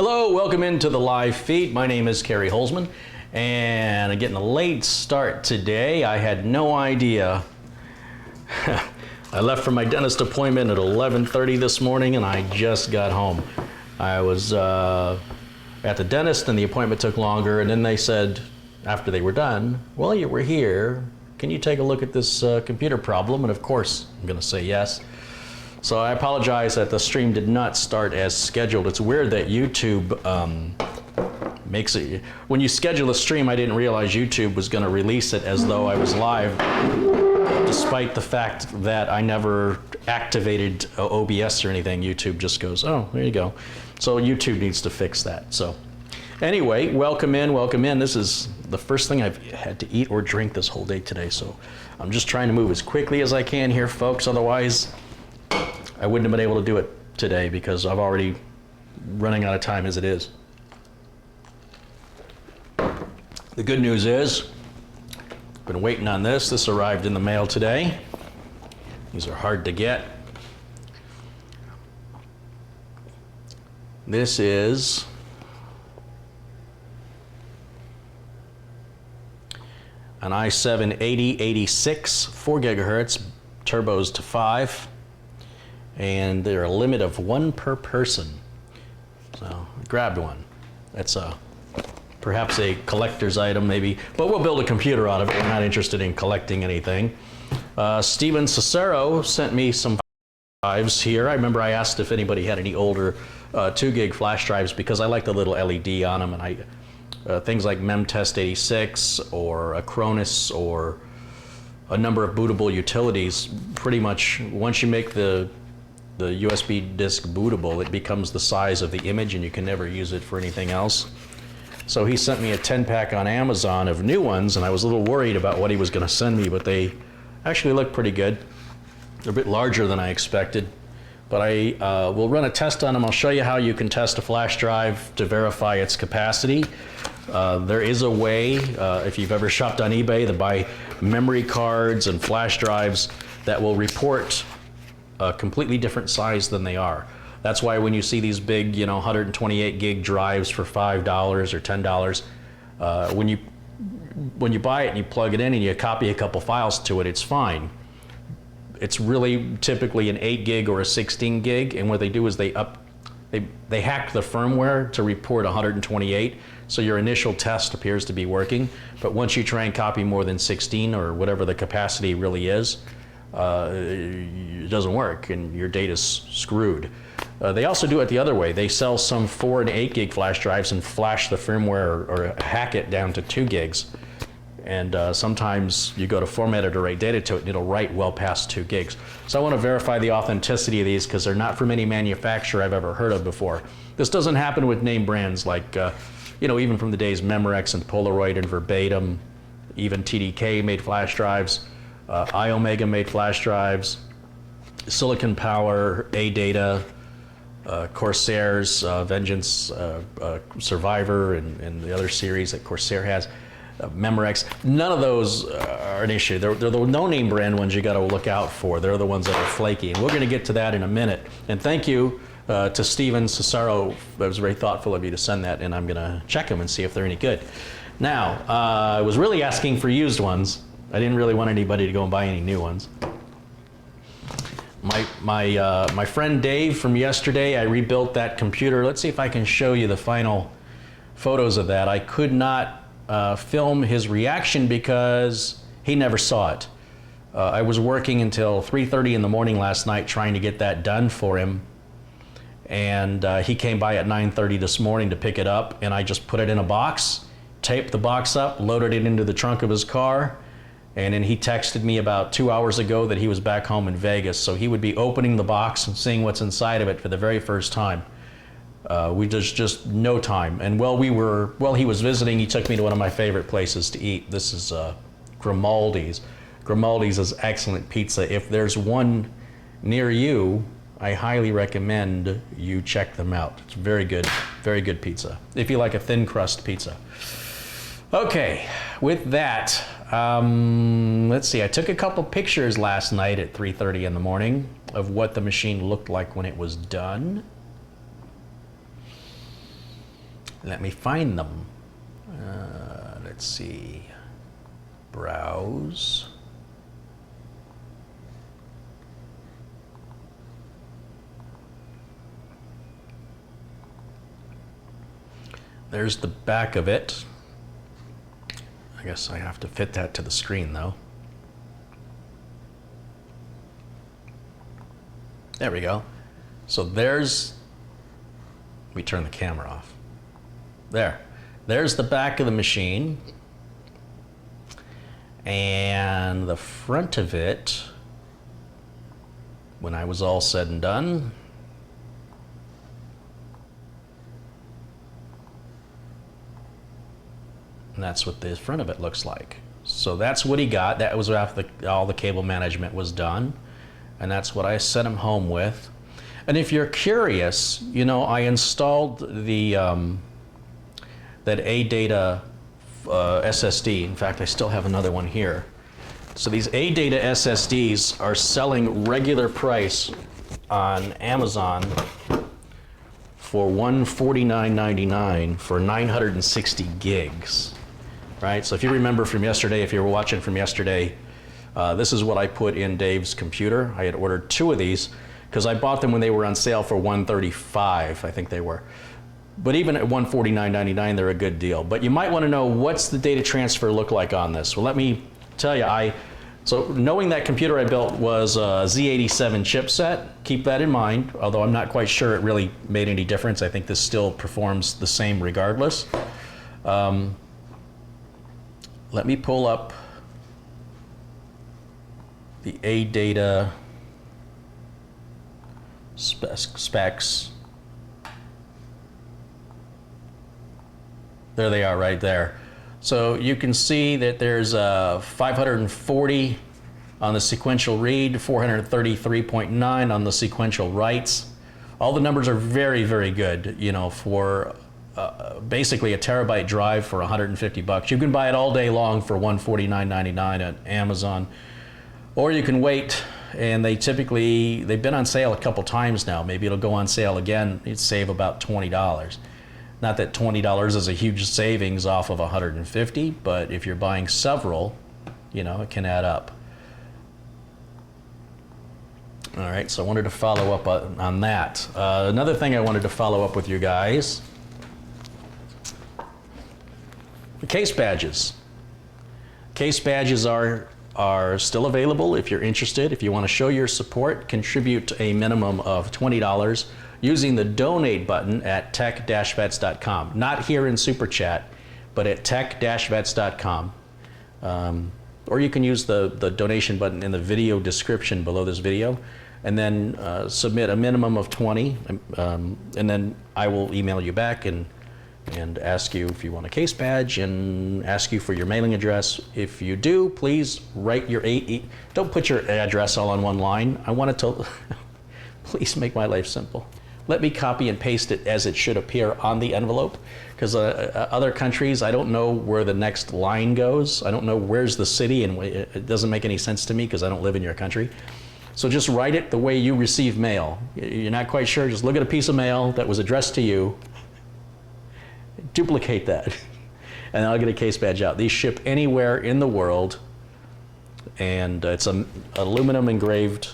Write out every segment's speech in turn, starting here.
Hello, welcome into the live feed. My name is Kerry Holzman, and I'm getting a late start today. I had no idea. I left for my dentist appointment at 11:30 this morning, and I just got home. I was at the dentist, and the appointment took longer, and then they said, after they were done, well, you were here. Can you take a look at this computer problem? And of course, I'm gonna say yes. So I apologize that the stream did not start as scheduled. It's weird that YouTube makes it, when you schedule a stream, I didn't realize YouTube was gonna release it as though I was live, despite the fact that I never activated OBS or anything. YouTube just goes, oh, there you go. So YouTube needs to fix that. So anyway, welcome in, welcome in. This is the first thing I've had to eat or drink this whole day today. So I'm just trying to move as quickly as I can here, folks. Otherwise, I wouldn't have been able to do it today because I'm already running out of time as it is. The good news is, I've been waiting on this. This arrived in the mail today. These are hard to get. This is an i7-8086, 4 gigahertz, turbos to 5. And they're a limit of 1 per person. So I grabbed one. That's perhaps a collector's item maybe, but we'll build a computer out of it. We're not interested in collecting anything. Steven Cicero sent me some drives here. I remember I asked if anybody had any older 2 gig flash drives because I like the little LED on them, and things like Memtest 86 or Acronis or a number of bootable utilities. Pretty much once you make the USB disk bootable, it becomes the size of the image and you can never use it for anything else. So he sent me a 10-pack on Amazon of new ones, and I was a little worried about what he was going to send me, but they actually look pretty good. They're a bit larger than I expected, but I will run a test on them. I'll show you how you can test a flash drive to verify its capacity. There is a way, if you've ever shopped on eBay, to buy memory cards and flash drives that will report a completely different size than they are. That's why when you see these big, 128 gig drives for $5 or $10, when you buy it and you plug it in and you copy a couple files to it, it's fine. It's really typically an 8 gig or a 16 gig, and what they do is they hack the firmware to report 128, so your initial test appears to be working, but once you try and copy more than 16 or whatever the capacity really is, it doesn't work and your data's screwed. They also do it the other way. They sell some 4 and 8 gig flash drives and flash the firmware or hack it down to 2 gigs. And sometimes you go to format it or write data to it and it'll write well past 2 gigs. So I want to verify the authenticity of these because they're not from any manufacturer I've ever heard of before. This doesn't happen with name brands like, even from the days Memorex and Polaroid and Verbatim, even TDK made flash drives. iOmega made flash drives, Silicon Power, A-Data, Corsair's Vengeance, Survivor, and the other series that Corsair has, Memorex. None of those are an issue. They're the no-name brand ones you got to look out for. They're the ones that are flaky, and we're going to get to that in a minute. And thank you to Steven Cicero. That was very thoughtful of you to send that, and I'm going to check them and see if they're any good. Now, I was really asking for used ones. I didn't really want anybody to go and buy any new ones. My friend Dave from yesterday, I rebuilt that computer. Let's see if I can show you the final photos of that. I could not film his reaction because he never saw it. I was working until 3:30 in the morning last night trying to get that done for him. And he came by at 9:30 this morning to pick it up, and I just put it in a box, taped the box up, loaded it into the trunk of his car, and then he texted me about 2 hours ago that he was back home in Vegas, so he would be opening the box and seeing what's inside of it for the very first time. Just no time. And while he was visiting, he took me to one of my favorite places to eat. This is Grimaldi's. Grimaldi's is excellent pizza. If there's one near you, I highly recommend you check them out. It's very good pizza, if you like a thin crust pizza. Okay, with that, let's see, I took a couple pictures last night at 3:30 in the morning of what the machine looked like when it was done. Let me find them. Let's see. Browse. There's the back of it. I guess I have to fit that to the screen though. There we go. So there's, let me turn the camera off. There's the back of the machine. And the front of it, when I was all said and done, and that's what the front of it looks like. So that's what he got. That was after all the cable management was done. And that's what I sent him home with. And if you're curious, you know, I installed the that ADATA SSD. In fact, I still have another one here. So these ADATA SSDs are selling regular price on Amazon for $149.99 for 960 gigs, right? So if you remember from yesterday, if you were watching from yesterday, this is what I put in Dave's computer. I had ordered 2 of these because I bought them when they were on sale for $135, I think they were. But even at $149.99, they're a good deal. But you might want to know, what's the data transfer look like on this? Well, let me tell you, so knowing that computer I built was a Z87 chipset, keep that in mind, although I'm not quite sure it really made any difference. I think this still performs the same regardless. Let me pull up the ADATA specs. There they are right there. So you can see that there's 540 on the sequential read, 433.9 on the sequential writes. All the numbers are very, very good, you know, for basically a terabyte drive for 150 bucks. You can buy it all day long for $149.99 at Amazon, or you can wait, and they've been on sale a couple times now. Maybe it'll go on sale again. You'd save about $20. Not that $20 is a huge savings off of 150, but if you're buying several, you know, it can add up. All right, so I wanted to follow up on that. Another thing I wanted to follow up with you guys, the case badges. Case badges are still available if you're interested. If you want to show your support, contribute a minimum of $20 using the donate button at tech-vets.com. Not here in Super Chat, but at tech-vets.com. Or you can use the donation button in the video description below this video, and then submit a minimum of 20, and then I will email you back and ask you if you want a case badge and ask you for your mailing address. If you do, please write your don't put your address all on one line. I want it to please make my life simple. Let me copy and paste it as it should appear on the envelope, because other countries, I don't know where the next line goes. I don't know where's the city, and it doesn't make any sense to me because I don't live in your country. So just write it the way you receive mail. You're not quite sure, just look at a piece of mail that was addressed to you, duplicate that, and I'll get a case badge out. These ship anywhere in the world, and it's an aluminum engraved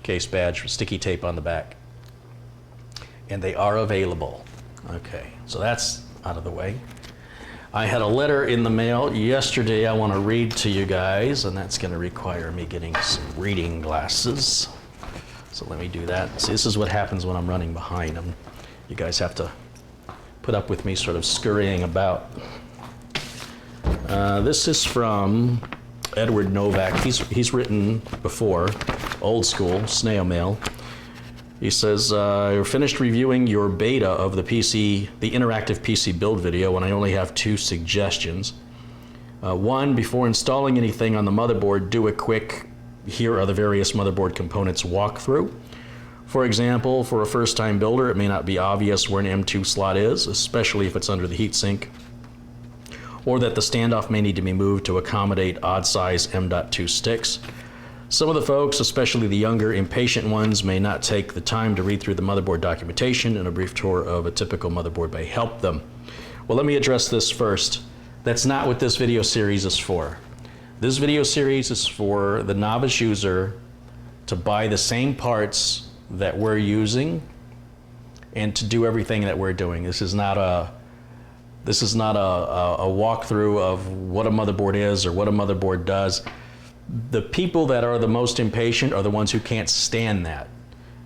case badge with sticky tape on the back. And they are available. Okay, so that's out of the way. I had a letter in the mail yesterday I want to read to you guys, and that's going to require me getting some reading glasses. So let me do that. See, this is what happens when I'm running behind them. You guys have to put up with me sort of scurrying about. This is from Edward Novak. He's written before, old school, snail mail. He says, you're finished reviewing your beta of the interactive PC build video, and I only have 2 suggestions. One, before installing anything on the motherboard, do a quick, here are the various motherboard components walkthrough. For example, for a first-time builder, it may not be obvious where an M2 slot is, especially if it's under the heatsink, or that the standoff may need to be moved to accommodate odd-size M.2 sticks. Some of the folks, especially the younger, impatient ones, may not take the time to read through the motherboard documentation, and a brief tour of a typical motherboard may help them. Well, let me address this first. That's not what this video series is for. This video series is for the novice user to buy the same parts that we're using and to do everything that we're doing. This is not a walkthrough of what a motherboard is or what a motherboard does. The people that are the most impatient are the ones who can't stand that.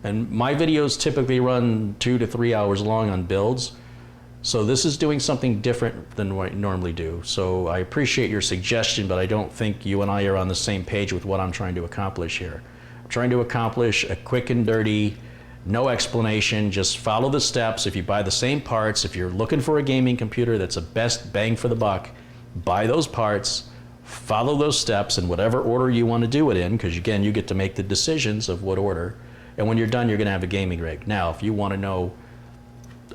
And my videos typically run 2 to 3 hours long on builds. So this is doing something different than what I normally do. So I appreciate your suggestion, but I don't think you and I are on the same page with what I'm trying to accomplish here. I'm trying to accomplish a quick and dirty, no explanation, just follow the steps. If you buy the same parts, if you're looking for a gaming computer that's the best bang for the buck, buy those parts, follow those steps in whatever order you want to do it in, because again, you get to make the decisions of what order. And when you're done, you're going to have a gaming rig. Now, if you want to know,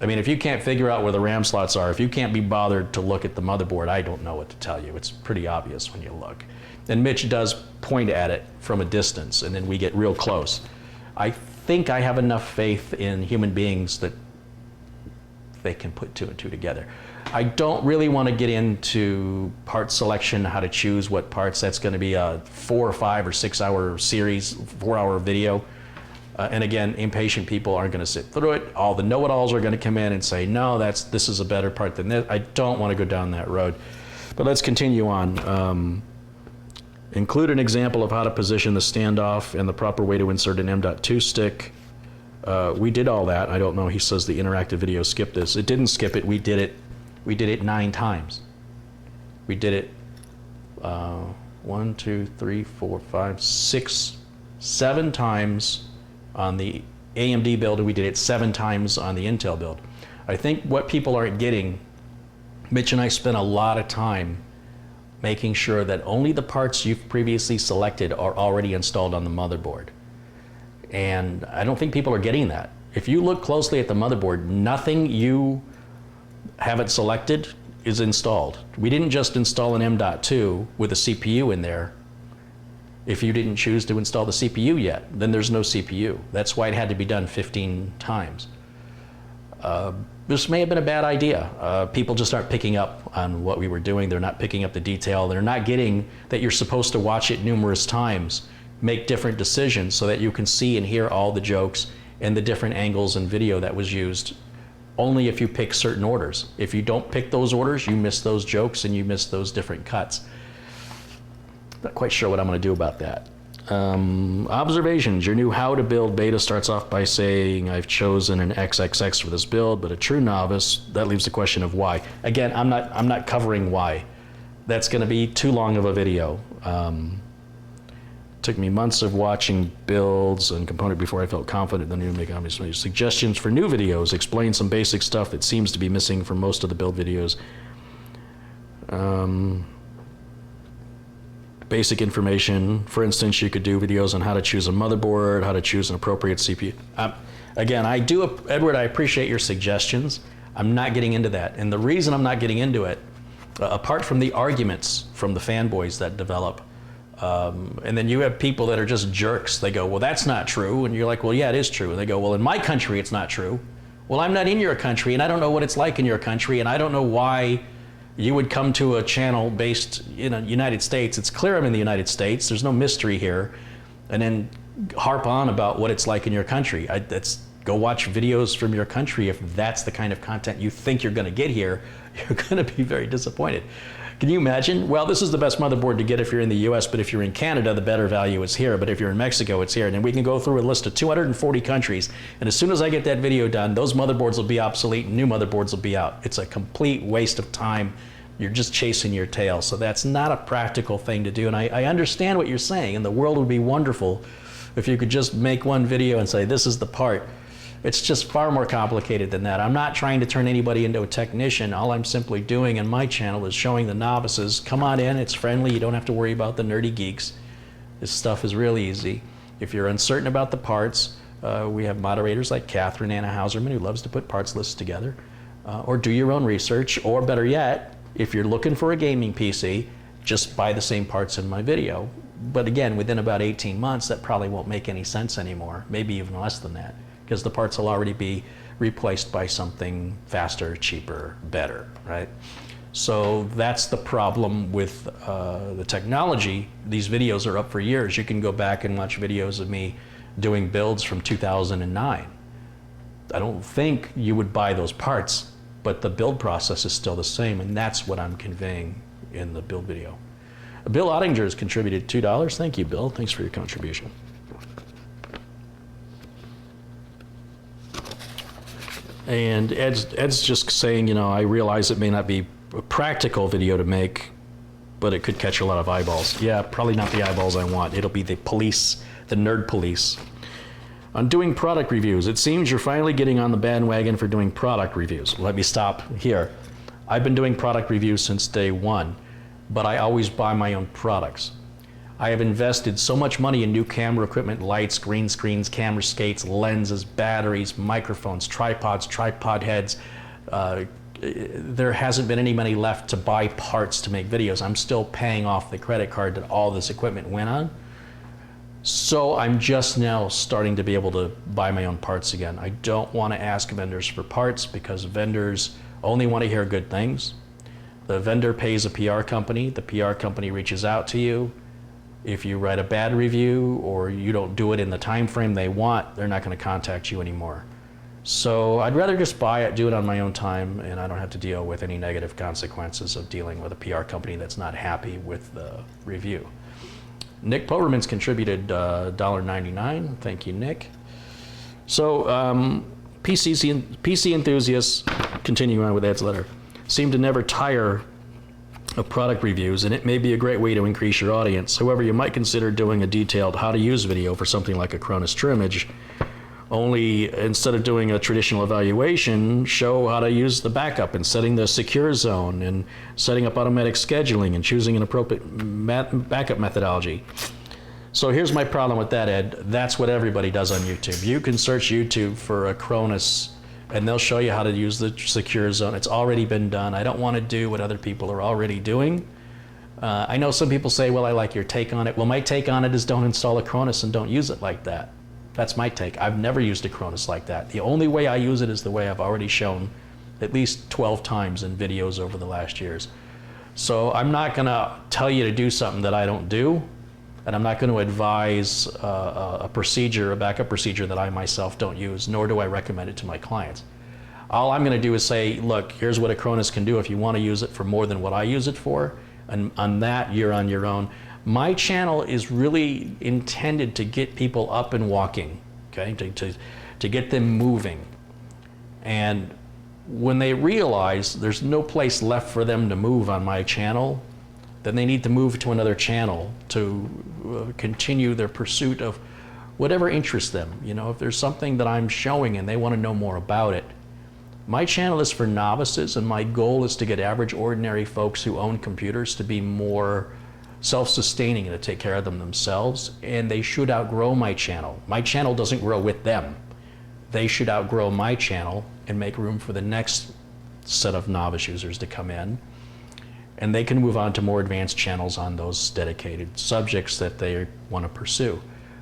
I mean, if you can't figure out where the RAM slots are, if you can't be bothered to look at the motherboard, I don't know what to tell you. It's pretty obvious when you look. And Mitch does point at it from a distance, and then we get real close. I think I have enough faith in human beings that they can put 2 and 2 together. I don't really want to get into part selection, how to choose what parts. That's going to be a 4 or 5 or 6 hour series, 4-hour video. And again, impatient people aren't going to sit through it. All the know-it-alls are going to come in and say, no, this is a better part than this. I don't want to go down that road. But let's continue on. Include an example of how to position the standoff and the proper way to insert an M.2 stick. We did all that. I don't know. He says the interactive video skipped this. It didn't skip it. We did it. We did it 9 times. We did it 1, 2, 3, 4, 5, 6, 7 times on the AMD build, and we did it 7 times on the Intel build. I think what people aren't getting, Mitch and I spent a lot of time making sure that only the parts you've previously selected are already installed on the motherboard. And I don't think people are getting that. If you look closely at the motherboard, nothing you haven't selected is installed. We didn't just install an M.2 with a CPU in there. If you didn't choose to install the CPU yet, then there's no CPU. That's why it had to be done 15 times. This may have been a bad idea. People just aren't picking up on what we were doing. They're not picking up the detail. They're not getting that you're supposed to watch it numerous times, make different decisions so that you can see and hear all the jokes and the different angles and video that was used only if you pick certain orders. If you don't pick those orders, you miss those jokes and you miss those different cuts. Not quite sure what I'm going to do about that. Observations. Your new how to build beta starts off by saying I've chosen an XXX for this build, but a true novice, that leaves the question of why. Again, I'm not covering why. That's going to be too long of a video. Took me months of watching builds and component before I felt confident in the new make obvious suggestions for new videos. Explain some basic stuff that seems to be missing from most of the build videos. Basic information. For instance, you could do videos on how to choose a motherboard, how to choose an appropriate CPU. Again, Edward, I appreciate your suggestions. I'm not getting into that. And the reason I'm not getting into it, apart from the arguments from the fanboys that develop, and then you have people that are just jerks. They go, well, that's not true. And you're like, well, yeah, it is true. And they go, well, in my country, it's not true. Well, I'm not in your country, and I don't know what it's like in your country, and I don't know why you would come to a channel based in the United States. It's clear I'm in the United States. There's no mystery here. And then harp on about what it's like in your country. Go watch videos from your country. If that's the kind of content you think you're going to get here, you're going to be very disappointed. Can you imagine? Well, this is the best motherboard to get if you're in the US, but if you're in Canada, the better value is here. But if you're in Mexico, it's here. And then we can go through a list of 240 countries. And as soon as I get that video done, those motherboards will be obsolete and new motherboards will be out. It's a complete waste of time. You're just chasing your tail. So that's not a practical thing to do. And I understand what you're saying. And the world would be wonderful if you could just make one video and say, this is the part. It's just far more complicated than that. I'm not trying to turn anybody into a technician. All I'm simply doing in my channel is showing the novices, come on in, it's friendly, you don't have to worry about the nerdy geeks. This stuff is real easy. If you're uncertain about the parts, we have moderators like Catherine Anna Hauserman who loves to put parts lists together, or do your own research, or better yet, if you're looking for a gaming PC, just buy the same parts in my video. But again, within about 18 months, that probably won't make any sense anymore, maybe even less than that, because the parts will already be replaced by something faster, cheaper, better, right? So that's the problem with the technology. These videos are up for years. You can go back and watch videos of me doing builds from 2009. I don't think you would buy those parts, but the build process is still the same, and that's what I'm conveying in the build video. Bill Ottinger has contributed $2. Thank you, Bill. Thanks for your contribution. And Ed's just saying, you know, I realize it may not be a practical video to make, but it could catch a lot of eyeballs. Yeah, probably not the eyeballs I want. It'll be the police, the nerd police. On doing product reviews, it seems you're finally getting on the bandwagon for doing product reviews. Let me stop here. I've been doing product reviews since day one, but I always buy my own products. I have invested so much money in new camera equipment, lights, green screens, camera skates, lenses, batteries, microphones, tripods, tripod heads. There hasn't been any money left to buy parts to make videos. I'm still paying off the credit card that all this equipment went on. So I'm just now starting to be able to buy my own parts again. I don't want to ask vendors for parts because vendors only want to hear good things. The vendor pays a PR company. The PR company reaches out to you. If you write a bad review or you don't do it in the time frame they want, they're not going to contact you anymore. So I'd rather just buy it, do it on my own time, and I don't have to deal with any negative consequences of dealing with a PR company that's not happy with the review. Nick Poverman's contributed $1.99. Thank you, Nick. So PC enthusiasts, continuing on with Ed's letter, seem to never tire of product reviews, and it may be a great way to increase your audience. However, you might consider doing a detailed how to use video for something like a Acronis Trimage, only instead of doing a traditional evaluation, show how to use the backup and setting the secure zone and setting up automatic scheduling and choosing an appropriate backup methodology. So here's my problem with that, Ed. That's what everybody does on YouTube. You can search YouTube for Acronis and they'll show you how to use the secure zone. It's already been done. I don't want to do what other people are already doing. I know some people say, well, I like your take on it. Well, my take on it is don't install Acronis and don't use it like that. That's my take. I've never used Acronis like that. The only way I use it is the way I've already shown at least 12 times in videos over the last years. So I'm not going to tell you to do something that I don't do, and I'm not going to advise a procedure, a backup procedure that I myself don't use, nor do I recommend it to my clients. All I'm going to do is say, look, here's what Acronis can do if you want to use it for more than what I use it for, and on that, you're on your own. My channel is really intended to get people up and walking, okay, to get them moving. And when they realize there's no place left for them to move on my channel, then they need to move to another channel to continue their pursuit of whatever interests them. You know, if there's something that I'm showing and they want to know more about it. My channel is for novices, and my goal is to get average, ordinary folks who own computers to be more self-sustaining and to take care of them themselves, and they should outgrow my channel. My channel doesn't grow with them. They should outgrow my channel and make room for the next set of novice users to come in, and they can move on to more advanced channels on those dedicated subjects that they want to pursue.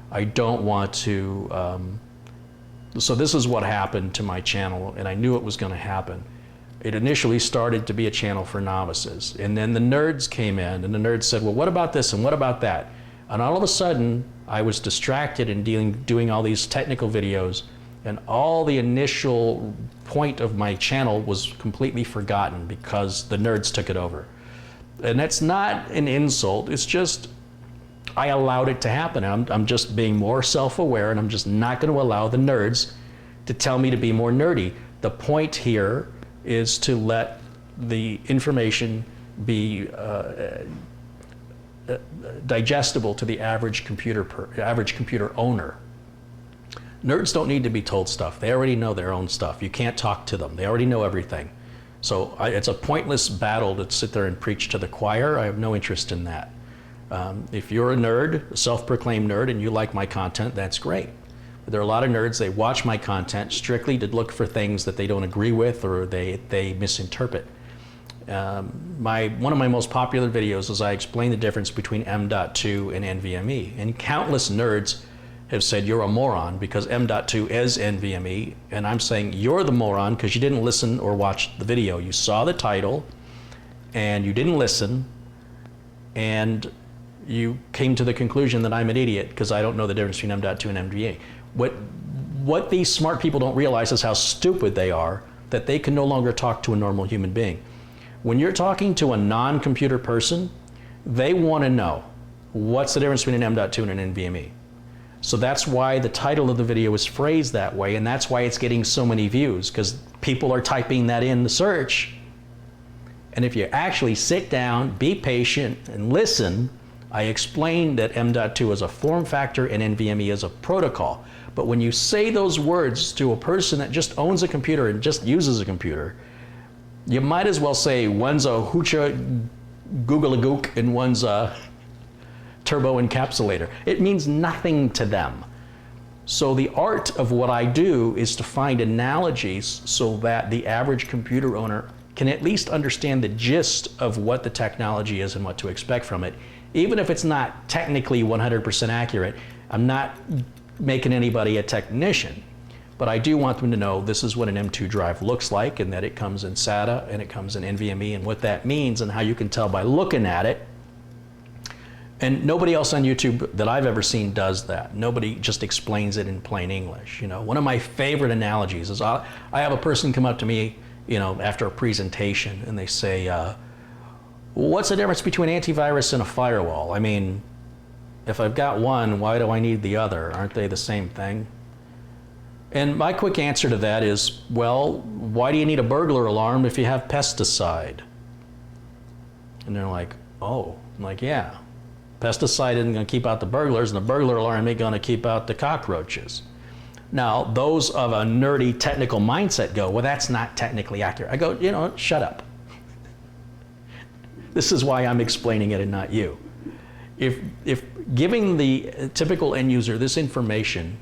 I don't want to, so this is what happened to my channel, and I knew it was going to happen. It initially started to be a channel for novices, and then the nerds came in, and the nerds said, well, what about this and what about that? And all of a sudden, I was distracted in doing all these technical videos, and all the initial point of my channel was completely forgotten because the nerds took it over. And that's not an insult, it's just I allowed it to happen. I'm just being more self-aware, and I'm just not going to allow the nerds to tell me to be more nerdy. The point here is to let the information be digestible to the average computer owner. Nerds don't need to be told stuff. They already know their own stuff. You can't talk to them. They already know everything. So it's a pointless battle to sit there and preach to the choir. I have no interest in that. If you're a nerd, a self-proclaimed nerd, and you like my content, that's great. But there are a lot of nerds, they watch my content strictly to look for things that they don't agree with or they misinterpret. One of my most popular videos is I explain the difference between M.2 and NVMe. And countless nerds have said you're a moron because M.2 is NVMe. And I'm saying you're the moron because you didn't listen or watch the video. You saw the title and you didn't listen, and you came to the conclusion that I'm an idiot because I don't know the difference between M.2 and NVMe. What these smart people don't realize is how stupid they are, that they can no longer talk to a normal human being. When you're talking to a non-computer person, they want to know what's the difference between an M.2 and an NVMe. So that's why the title of the video is phrased that way, and that's why it's getting so many views, because people are typing that in the search. And if you actually sit down, be patient, and listen, I explained that M.2 is a form factor and NVMe is a protocol. But when you say those words to a person that just owns a computer and just uses a computer, you might as well say one's a hoocha googalagook and one's a turbo encapsulator. It means nothing to them. So the art of what I do is to find analogies so that the average computer owner can at least understand the gist of what the technology is and what to expect from it. Even if it's not technically 100% accurate, I'm not making anybody a technician, but I do want them to know this is what an M2 drive looks like, and that it comes in SATA and it comes in NVMe, and what that means and how you can tell by looking at it. And nobody else on YouTube that I've ever seen does that. Nobody just explains it in plain English. You know, one of my favorite analogies is I have a person come up to me, you know, after a presentation, and they say, what's the difference between antivirus and a firewall? I mean, if I've got one, why do I need the other? Aren't they the same thing? And my quick answer to that is, well, why do you need a burglar alarm if you have pesticide? And they're like, oh. I'm like, yeah. Pesticide isn't going to keep out the burglars, and the burglar alarm ain't going to keep out the cockroaches. Now, those of a nerdy technical mindset go, well, that's not technically accurate. I go, you know, shut up. This is why I'm explaining it and not you. If giving the typical end user this information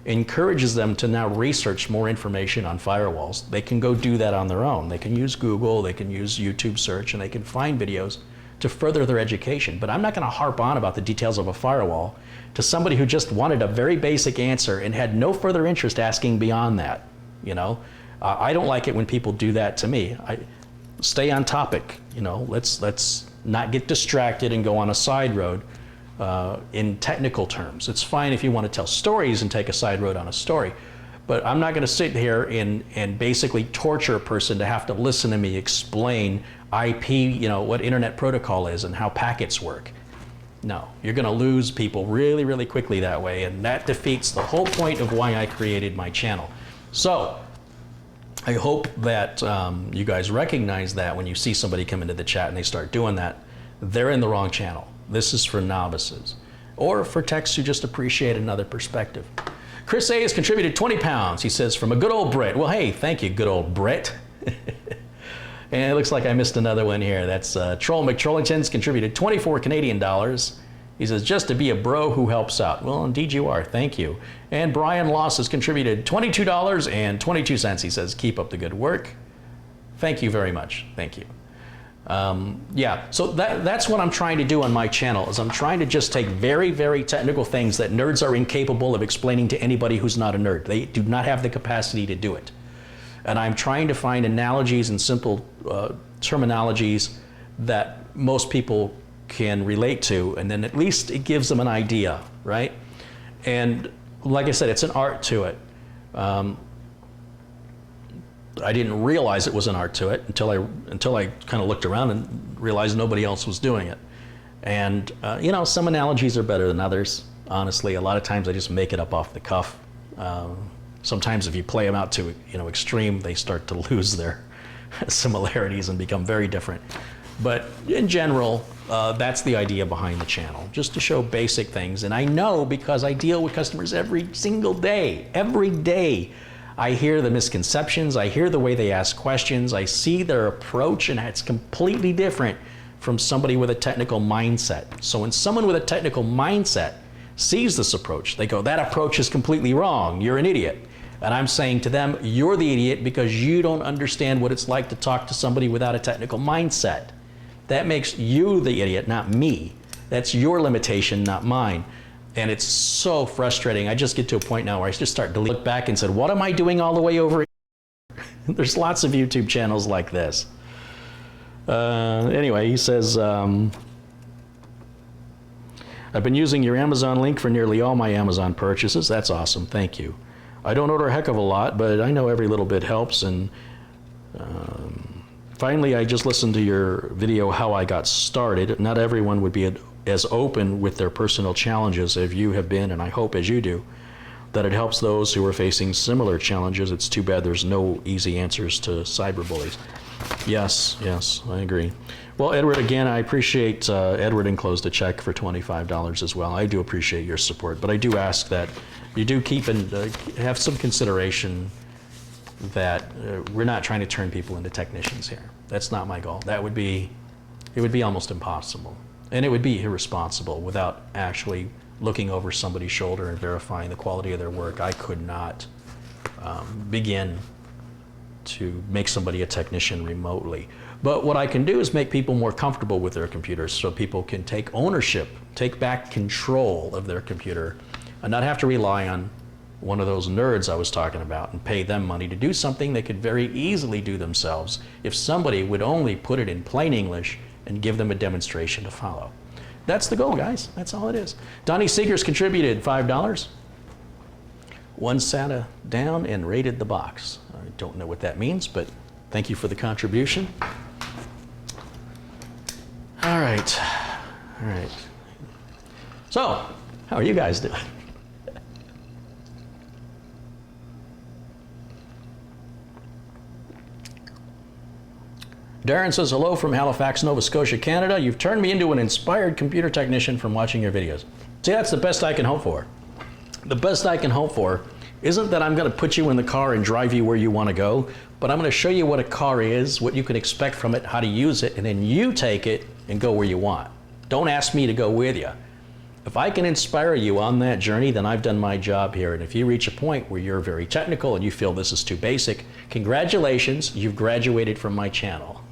encourages them to now research more information on firewalls, they can go do that on their own. They can use Google, they can use YouTube search, and they can find videos to further their education. But I'm not going to harp on about the details of a firewall to somebody who just wanted a very basic answer and had no further interest asking beyond that. You know, I don't like it when people do that to me. Stay on topic. You know, let's not get distracted and go on a side road in technical terms. It's fine if you want to tell stories and take a side road on a story, but I'm not going to sit here and basically torture a person to have to listen to me explain IP, you know, what internet protocol is and how packets work. No, you're going to lose people really, really quickly that way, and that defeats the whole point of why I created my channel. So I hope that you guys recognize that when you see somebody come into the chat and they start doing that, they're in the wrong channel. This is for novices, or for techs who just appreciate another perspective. Chris A has contributed 20 pounds. He says, from a good old Brit. Well, hey, thank you, good old Brit. And it looks like I missed another one here. That's Troll McTrollington's contributed 24 Canadian dollars. He says, just to be a bro who helps out. Well, indeed you are. Thank you. And Brian Loss has contributed $22.22. He says, keep up the good work. Thank you very much. Thank you. Yeah, so that's what I'm trying to do on my channel, is I'm trying to just take very, very technical things that nerds are incapable of explaining to anybody who's not a nerd. They do not have the capacity to do it. And I'm trying to find analogies and simple terminologies that most people can relate to, and then at least it gives them an idea, right? And like I said, it's an art to it. I didn't realize it was an art to it until I kind of looked around and realized nobody else was doing it. And you know, some analogies are better than others. Honestly, a lot of times I just make it up off the cuff. Sometimes if you play them out to, you know, extreme, they start to lose their similarities and become very different. But in general, that's the idea behind the channel, just to show basic things. And I know, because I deal with customers every single day, every day. I hear the misconceptions, I hear the way they ask questions, I see their approach, and it's completely different from somebody with a technical mindset. So when someone with a technical mindset sees this approach, they go, that approach is completely wrong, you're an idiot. And I'm saying to them, you're the idiot because you don't understand what it's like to talk to somebody without a technical mindset. That makes you the idiot, not me. That's your limitation, not mine. And it's so frustrating. I just get to a point now where I just start to look back and said, what am I doing all the way over here? There's lots of YouTube channels like this. Anyway, he says, I've been using your Amazon link for nearly all my Amazon purchases. That's awesome, thank you. I don't order a heck of a lot, but I know every little bit helps. And finally, I just listened to your video, How I Got Started. Not everyone would be as open with their personal challenges as you have been, and I hope as you do, that it helps those who are facing similar challenges. It's too bad there's no easy answers to cyberbullies. Yes, yes, I agree. Well, Edward, again, I appreciate Edward enclosed a check for $25 as well. I do appreciate your support, but I do ask that you do keep and have some consideration that we're not trying to turn people into technicians here. That's not my goal. That would be, it would be almost impossible. And it would be irresponsible without actually looking over somebody's shoulder and verifying the quality of their work. I could not begin to make somebody a technician remotely. But what I can do is make people more comfortable with their computers so people can take ownership, take back control of their computer, and not have to rely on one of those nerds I was talking about and pay them money to do something they could very easily do themselves if somebody would only put it in plain English and give them a demonstration to follow. That's the goal, guys. That's all it is. Donnie Seegers contributed $5. One Sata down and raided the box. I don't know what that means, but thank you for the contribution. All right. All right. So, how are you guys doing? Darren says, hello from Halifax, Nova Scotia, Canada. You've turned me into an inspired computer technician from watching your videos. See, that's the best I can hope for. The best I can hope for isn't that I'm going to put you in the car and drive you where you want to go, but I'm going to show you what a car is, what you can expect from it, how to use it, and then you take it and go where you want. Don't ask me to go with you. If I can inspire you on that journey, then I've done my job here. And if you reach a point where you're very technical and you feel this is too basic, congratulations, you've graduated from my channel.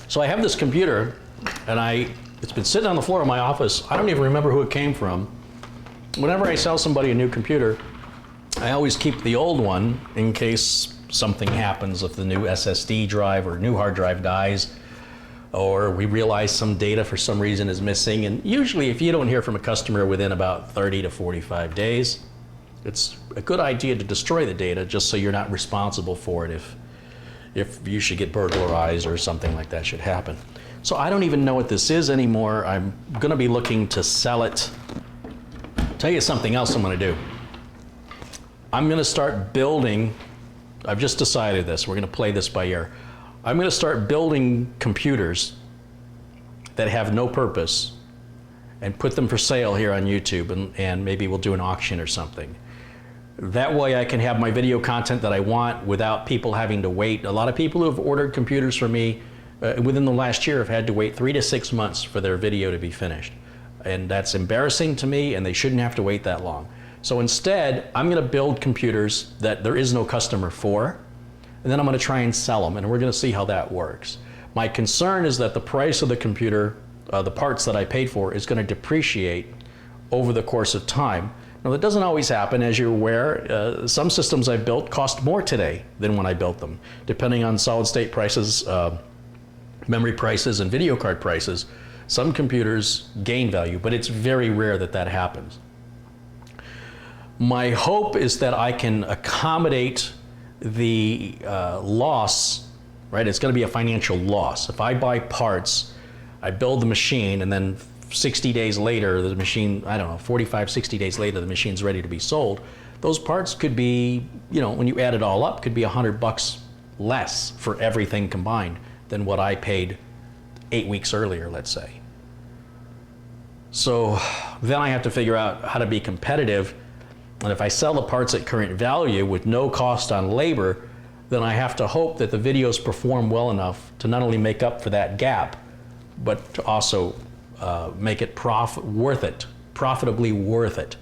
So I have this computer, and it's been sitting on the floor of my office. I don't even remember who it came from. Whenever I sell somebody a new computer, I always keep the old one in case something happens, if the new SSD drive or new hard drive dies, or we realize some data for some reason is missing. And usually if you don't hear from a customer within about 30 to 45 days, it's a good idea to destroy the data just so you're not responsible for it if you should get burglarized or something like that should happen. So I don't even know what this is anymore. I'm gonna be looking to sell it. Tell you something else I'm gonna do. I'm gonna start building, I've just decided this, we're gonna play this by ear. I'm gonna start building computers that have no purpose and put them for sale here on YouTube, and maybe we'll do an auction or something. That way I can have my video content that I want without people having to wait. A lot of people who have ordered computers from me within the last year have had to wait 3 to 6 months for their video to be finished. And that's embarrassing to me, and they shouldn't have to wait that long. So instead, I'm gonna build computers that there is no customer for, and then I'm gonna try and sell them, and we're gonna see how that works. My concern is that the price of the computer, the parts that I paid for, is gonna depreciate over the course of time. Now, that doesn't always happen, as you're aware. Some systems I've built cost more today than when I built them, depending on solid state prices, memory prices, and video card prices. Some computers gain value, but it's very rare that that happens. My hope is that I can accommodate the loss, right? It's gonna be a financial loss. If I buy parts, I build the machine, and then 60 days later, the machine, I don't know, 45, 60 days later, the machine's ready to be sold. Those parts could be, you know, when you add it all up, could be $100 less for everything combined than what I paid 8 weeks earlier, let's say. So then I have to figure out how to be competitive. And if I sell the parts at current value with no cost on labor, then I have to hope that the videos perform well enough to not only make up for that gap, but to also make it profitably worth it.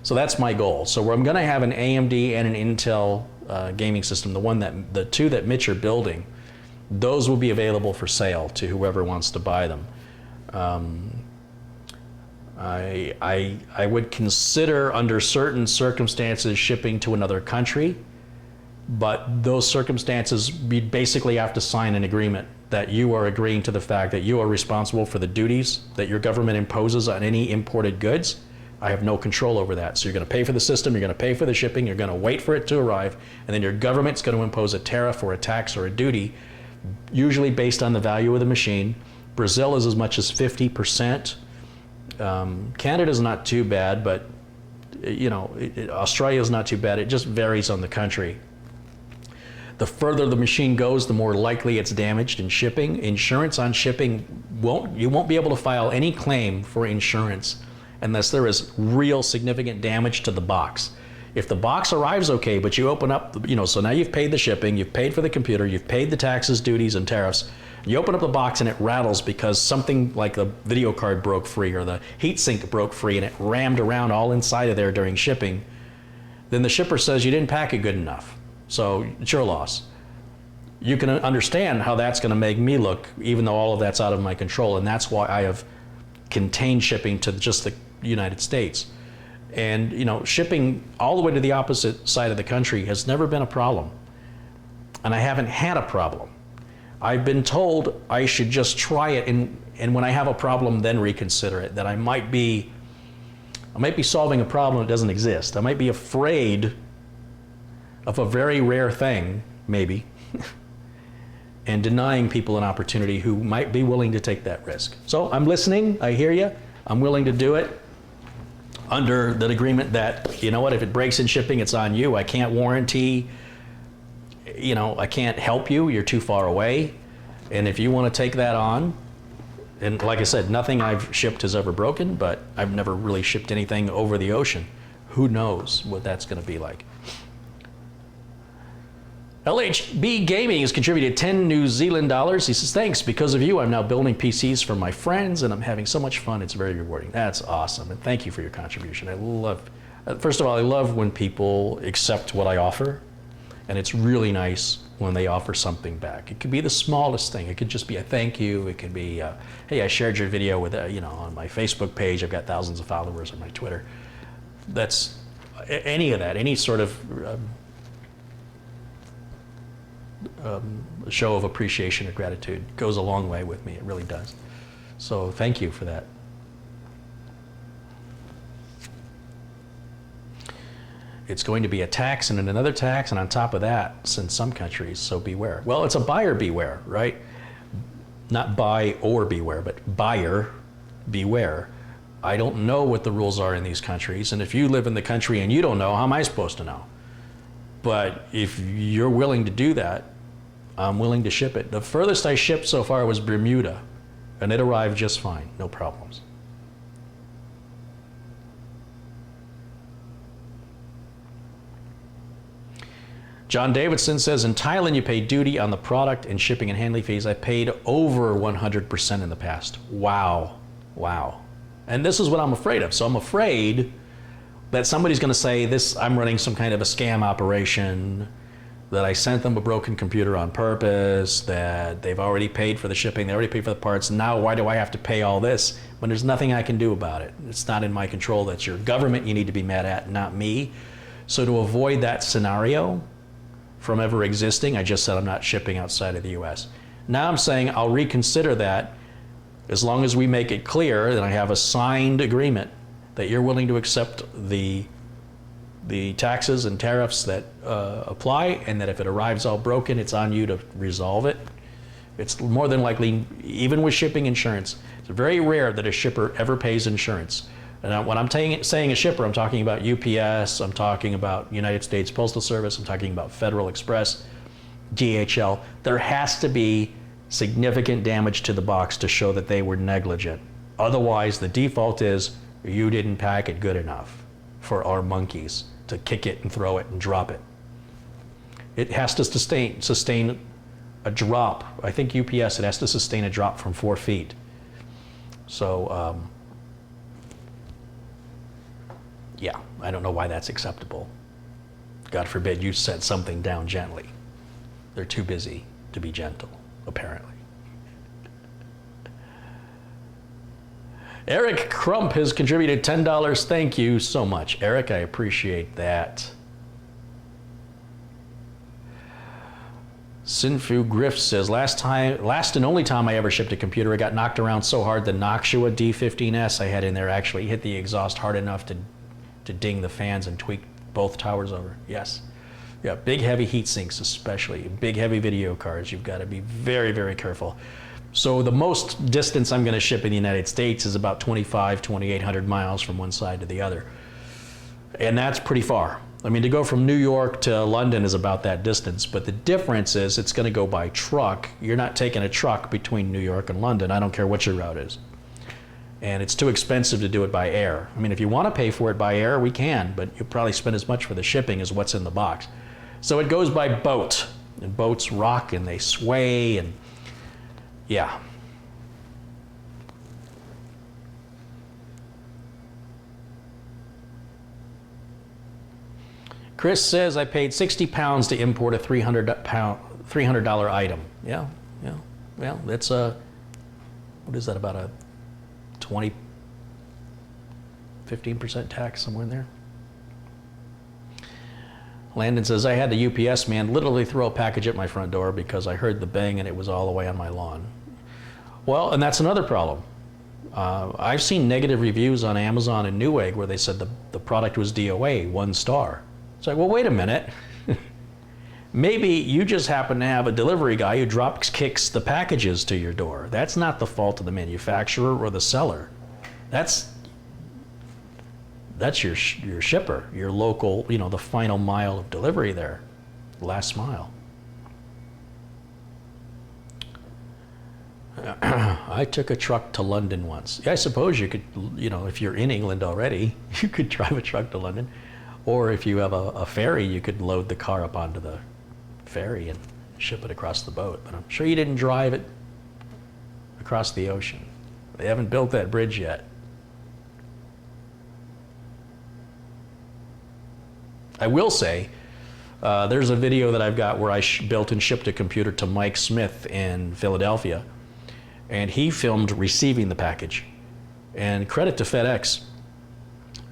So that's my goal. So I'm going to have an AMD and an Intel gaming system, the two that Mitch are building. Those will be available for sale to whoever wants to buy them. I would consider, under certain circumstances, shipping to another country, but those circumstances, you'd basically have to sign an agreement that you are agreeing to the fact that you are responsible for the duties that your government imposes on any imported goods. I have no control over that. So you're going to pay for the system, you're going to pay for the shipping, you're going to wait for it to arrive, and then your government's going to impose a tariff or a tax or a duty, usually based on the value of the machine. Brazil is as much as 50%. Canada's not too bad, but Australia is not too bad. It just varies on the country. The further the machine goes, the more likely it's damaged in shipping. Insurance on shipping, you won't be able to file any claim for insurance unless there is real significant damage to the box. If the box arrives okay, but you open up, so now you've paid the shipping, you've paid for the computer, you've paid the taxes, duties, and tariffs, you open up the box and it rattles because something like the video card broke free or the heatsink broke free and it rammed around all inside of there during shipping, then the shipper says you didn't pack it good enough. So it's your loss. You can understand how that's going to make me look, even though all of that's out of my control, and that's why I have contained shipping to just the United States. And shipping all the way to the opposite side of the country has never been a problem. And I haven't had a problem. I've been told I should just try it, and when I have a problem, then reconsider it. That I might be solving a problem that doesn't exist. I might be afraid of a very rare thing, maybe, and denying people an opportunity who might be willing to take that risk. So I'm listening, I hear you, I'm willing to do it under the agreement that, if it breaks in shipping, it's on you. I can't warranty, I can't help you, you're too far away. And if you want to take that on, and like I said, nothing I've shipped has ever broken, but I've never really shipped anything over the ocean. Who knows what that's going to be like. LHB Gaming has contributed 10 New Zealand dollars. He says, thanks, because of you, I'm now building PCs for my friends and I'm having so much fun. It's very rewarding. That's awesome. And thank you for your contribution. First of all, I love when people accept what I offer. And it's really nice when they offer something back. It could be the smallest thing. It could just be a thank you. It could be, hey, I shared your video with, on my Facebook page. I've got thousands of followers on my Twitter. That's any of that, any sort of show of appreciation or gratitude goes a long way with me. It really does. So thank you for that. It's going to be a tax and another tax, and on top of that, in some countries, so beware. Well, it's a buyer beware, right? Not buy or beware, but buyer beware. I don't know what the rules are in these countries, and if you live in the country and you don't know, how am I supposed to know? But if you're willing to do that, I'm willing to ship it. The furthest I shipped so far was Bermuda, and it arrived just fine, no problems. John Davidson says, in Thailand you pay duty on the product and shipping and handling fees. I paid over 100% in the past. Wow, wow. And this is what I'm afraid of. So I'm afraid that somebody's going to say this, I'm running some kind of a scam operation, that I sent them a broken computer on purpose, that they've already paid for the shipping, they already paid for the parts, now why do I have to pay all this when there's nothing I can do about it? It's not in my control. That's your government you need to be mad at, not me. So to avoid that scenario from ever existing, I just said I'm not shipping outside of the US. Now I'm saying I'll reconsider that as long as we make it clear that I have a signed agreement that you're willing to accept the taxes and tariffs that apply, and that if it arrives all broken, it's on you to resolve it. It's more than likely, even with shipping insurance, it's very rare that a shipper ever pays insurance. And when I'm saying a shipper, I'm talking about UPS, I'm talking about United States Postal Service, I'm talking about Federal Express, DHL. There has to be significant damage to the box to show that they were negligent. Otherwise, the default is you didn't pack it good enough for our monkeys to kick it and throw it and drop it. It has to sustain a drop. I think UPS, it has to sustain a drop from 4 feet. So, yeah, I don't know why that's acceptable. God forbid you set something down gently. They're too busy to be gentle, apparently. Eric Crump has contributed $10. Thank you so much, Eric. I appreciate that. Sinfu Griff says, last and only time I ever shipped a computer, I got knocked around so hard the Noctua D15S I had in there actually hit the exhaust hard enough to ding the fans and tweak both towers over. Yes. Yeah, big heavy heat sinks especially, big heavy video cards, you've got to be very, very careful. So the most distance I'm going to ship in the United States is about 2,800 miles from one side to the other. And that's pretty far. I mean, to go from New York to London is about that distance, but the difference is it's going to go by truck. You're not taking a truck between New York and London. I don't care what your route is. And it's too expensive to do it by air. I mean, if you want to pay for it by air, we can, but you'll probably spend as much for the shipping as what's in the box. So it goes by boat, and boats rock and they sway, and yeah. Chris says, I paid 60 pounds to import a $300 item. Yeah, yeah. Well, that's what is that, about a 15% tax, somewhere in there? Landon says, I had the UPS man literally throw a package at my front door because I heard the bang and it was all the way on my lawn. Well, and that's another problem. I've seen negative reviews on Amazon and Newegg where they said the product was DOA, 1 star. It's like, well, wait a minute. Maybe you just happen to have a delivery guy who drop kicks the packages to your door. That's not the fault of the manufacturer or the seller. That's your shipper, your local, you know, the final mile of delivery there, last mile. I took a truck to London once. Yeah, I suppose you could, you know, if you're in England already, you could drive a truck to London. Or if you have a ferry, you could load the car up onto the ferry and ship it across the boat. But I'm sure you didn't drive it across the ocean. They haven't built that bridge yet. I will say, there's a video that I've got where I built and shipped a computer to Mike Smith in Philadelphia, and he filmed receiving the package. And credit to FedEx,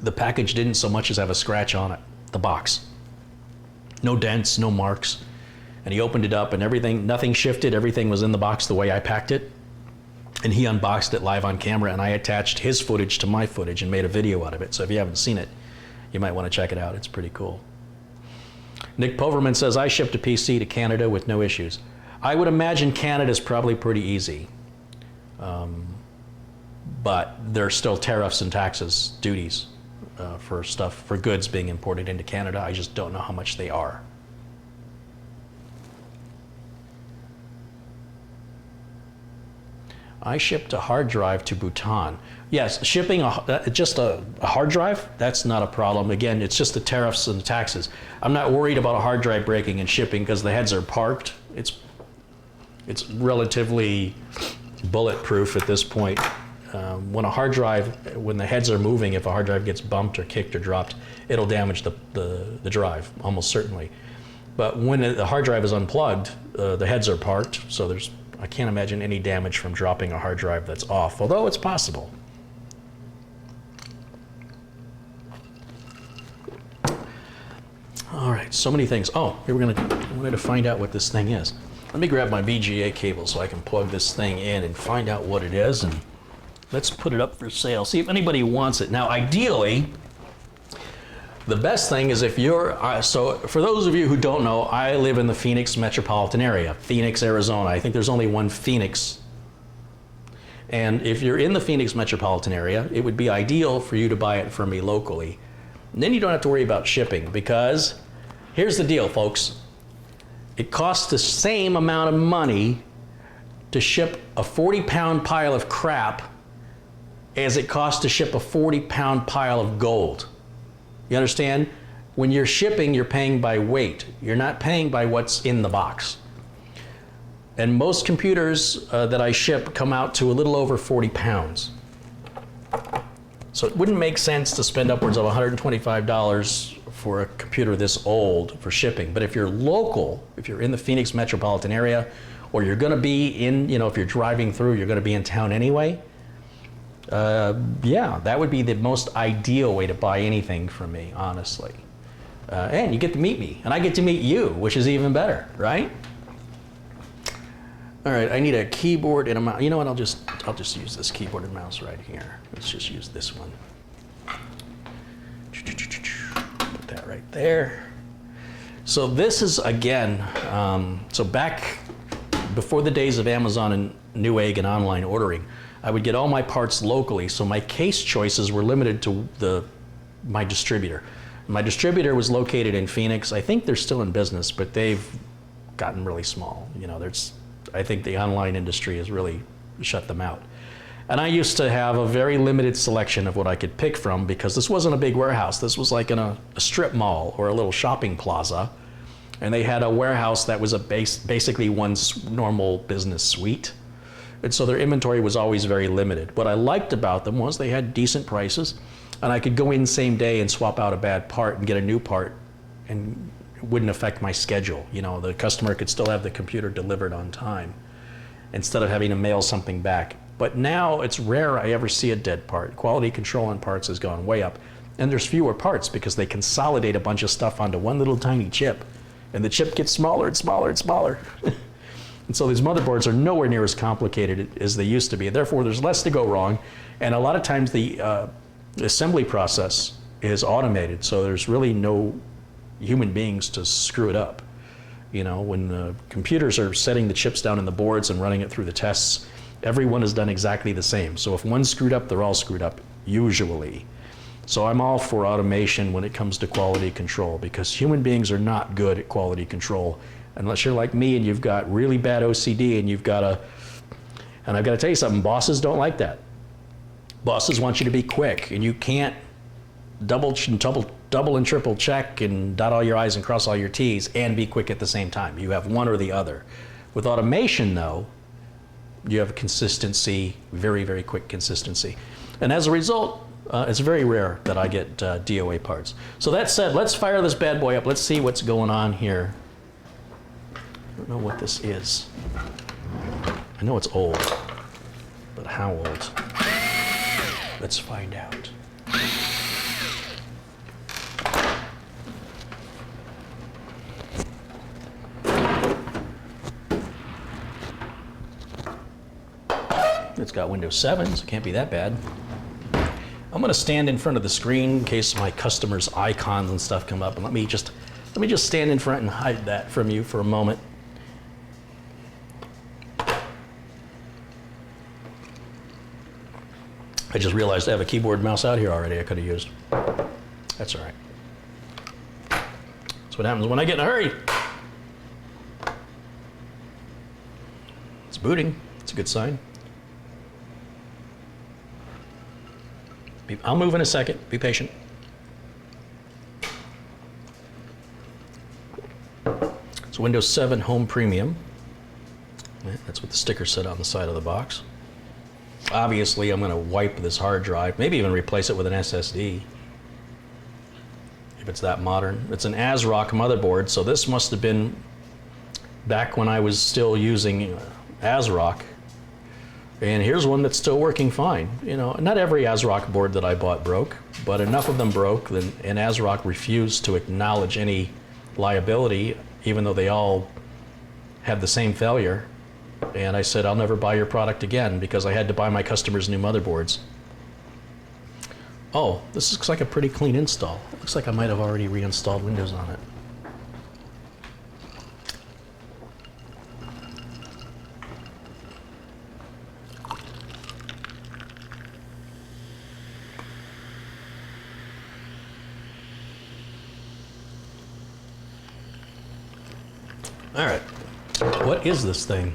the package didn't so much as have a scratch on it, the box. No dents, no marks. And he opened it up and everything, nothing shifted, everything was in the box the way I packed it. And he unboxed it live on camera, and I attached his footage to my footage and made a video out of it. So if you haven't seen it, you might want to check it out. It's pretty cool. Nick Poverman says, I shipped a PC to Canada with no issues. I would imagine Canada's probably pretty easy. But there's still tariffs and taxes, duties for goods being imported into Canada. I just don't know how much they are. I shipped a hard drive to Bhutan. Yes, shipping just a hard drive, that's not a problem. Again, it's just the tariffs and the taxes. I'm not worried about a hard drive breaking and shipping because the heads are parked. It's relatively bulletproof at this point. When a hard drive, when the heads are moving, if a hard drive gets bumped or kicked or dropped, it'll damage the drive, almost certainly. But when the hard drive is unplugged, the heads are parked, so I can't imagine any damage from dropping a hard drive that's off, although it's possible. All right, so many things. Oh, here I wanted to find out what this thing is. Let me grab my VGA cable so I can plug this thing in and find out what it is, and let's put it up for sale. See if anybody wants it. Now, ideally, the best thing is if you're, so for those of you who don't know, I live in the Phoenix metropolitan area, Phoenix, Arizona. I think there's only one Phoenix. And if you're in the Phoenix metropolitan area, it would be ideal for you to buy it from me locally. And then you don't have to worry about shipping, because here's the deal, folks. It costs the same amount of money to ship a 40-pound pile of crap as it costs to ship a 40-pound pile of gold. You understand? When you're shipping, you're paying by weight. You're not paying by what's in the box. And most computers that I ship come out to a little over 40 pounds. So it wouldn't make sense to spend upwards of $125 for a computer this old for shipping. But if you're local, if you're in the Phoenix metropolitan area, or you're gonna be in, you know, if you're driving through, you're gonna be in town anyway, yeah, that would be the most ideal way to buy anything from me, honestly. And you get to meet me, and I get to meet you, which is even better, right? All right, I need a keyboard and a mouse. You know what, I'll just use this keyboard and mouse right here. Let's just use this one. Put that right there. So this is, again, so back before the days of Amazon and Newegg and online ordering, I would get all my parts locally, so my case choices were limited to my distributor. My distributor was located in Phoenix. I think they're still in business, but they've gotten really small. You know, I think the online industry has really shut them out. And I used to have a very limited selection of what I could pick from because this wasn't a big warehouse. This was like in a strip mall or a little shopping plaza. And they had a warehouse that was basically one normal business suite. And so their inventory was always very limited. What I liked about them was they had decent prices, and I could go in same day and swap out a bad part and get a new part, and it wouldn't affect my schedule. You know, the customer could still have the computer delivered on time instead of having to mail something back. But now it's rare I ever see a dead part. Quality control on parts has gone way up, and there's fewer parts because they consolidate a bunch of stuff onto one little tiny chip, and the chip gets smaller and smaller and smaller. And so these motherboards are nowhere near as complicated as they used to be. Therefore, there's less to go wrong. And a lot of times the assembly process is automated. So there's really no human beings to screw it up. You know, when the computers are setting the chips down in the boards and running it through the tests, everyone is done exactly the same. So if one's screwed up, they're all screwed up, usually. So I'm all for automation when it comes to quality control, because human beings are not good at quality control unless you're like me and you've got really bad OCD and you've got and I've got to tell you something, bosses don't like that. Bosses want you to be quick, and you can't double and triple check and dot all your I's and cross all your T's and be quick at the same time. You have one or the other. With automation though, you have consistency, very, very quick consistency. And as a result, it's very rare that I get DOA parts. So that said, let's fire this bad boy up. Let's see what's going on here. I don't know what this is. I know it's old, but how old? Let's find out. It's got Windows 7, so it can't be that bad. I'm gonna stand in front of the screen in case my customers' icons and stuff come up, and let me just stand in front and hide that from you for a moment. I just realized I have a keyboard and mouse out here already I could have used. That's all right. That's what happens when I get in a hurry. It's booting. It's a good sign. I'll move in a second. Be patient. It's Windows 7 Home Premium. That's what the sticker said on the side of the box. Obviously, I'm going to wipe this hard drive, maybe even replace it with an SSD, if it's that modern. It's an AsROCK motherboard, so this must have been back when I was still using AsROCK. And here's one that's still working fine. You know, not every AsROCK board that I bought broke, but enough of them broke, and AsROCK refused to acknowledge any liability, even though they all had the same failure. And I said, I'll never buy your product again because I had to buy my customers new motherboards. Oh, this looks like a pretty clean install. It looks like I might have already reinstalled Windows on it. All right, what is this thing?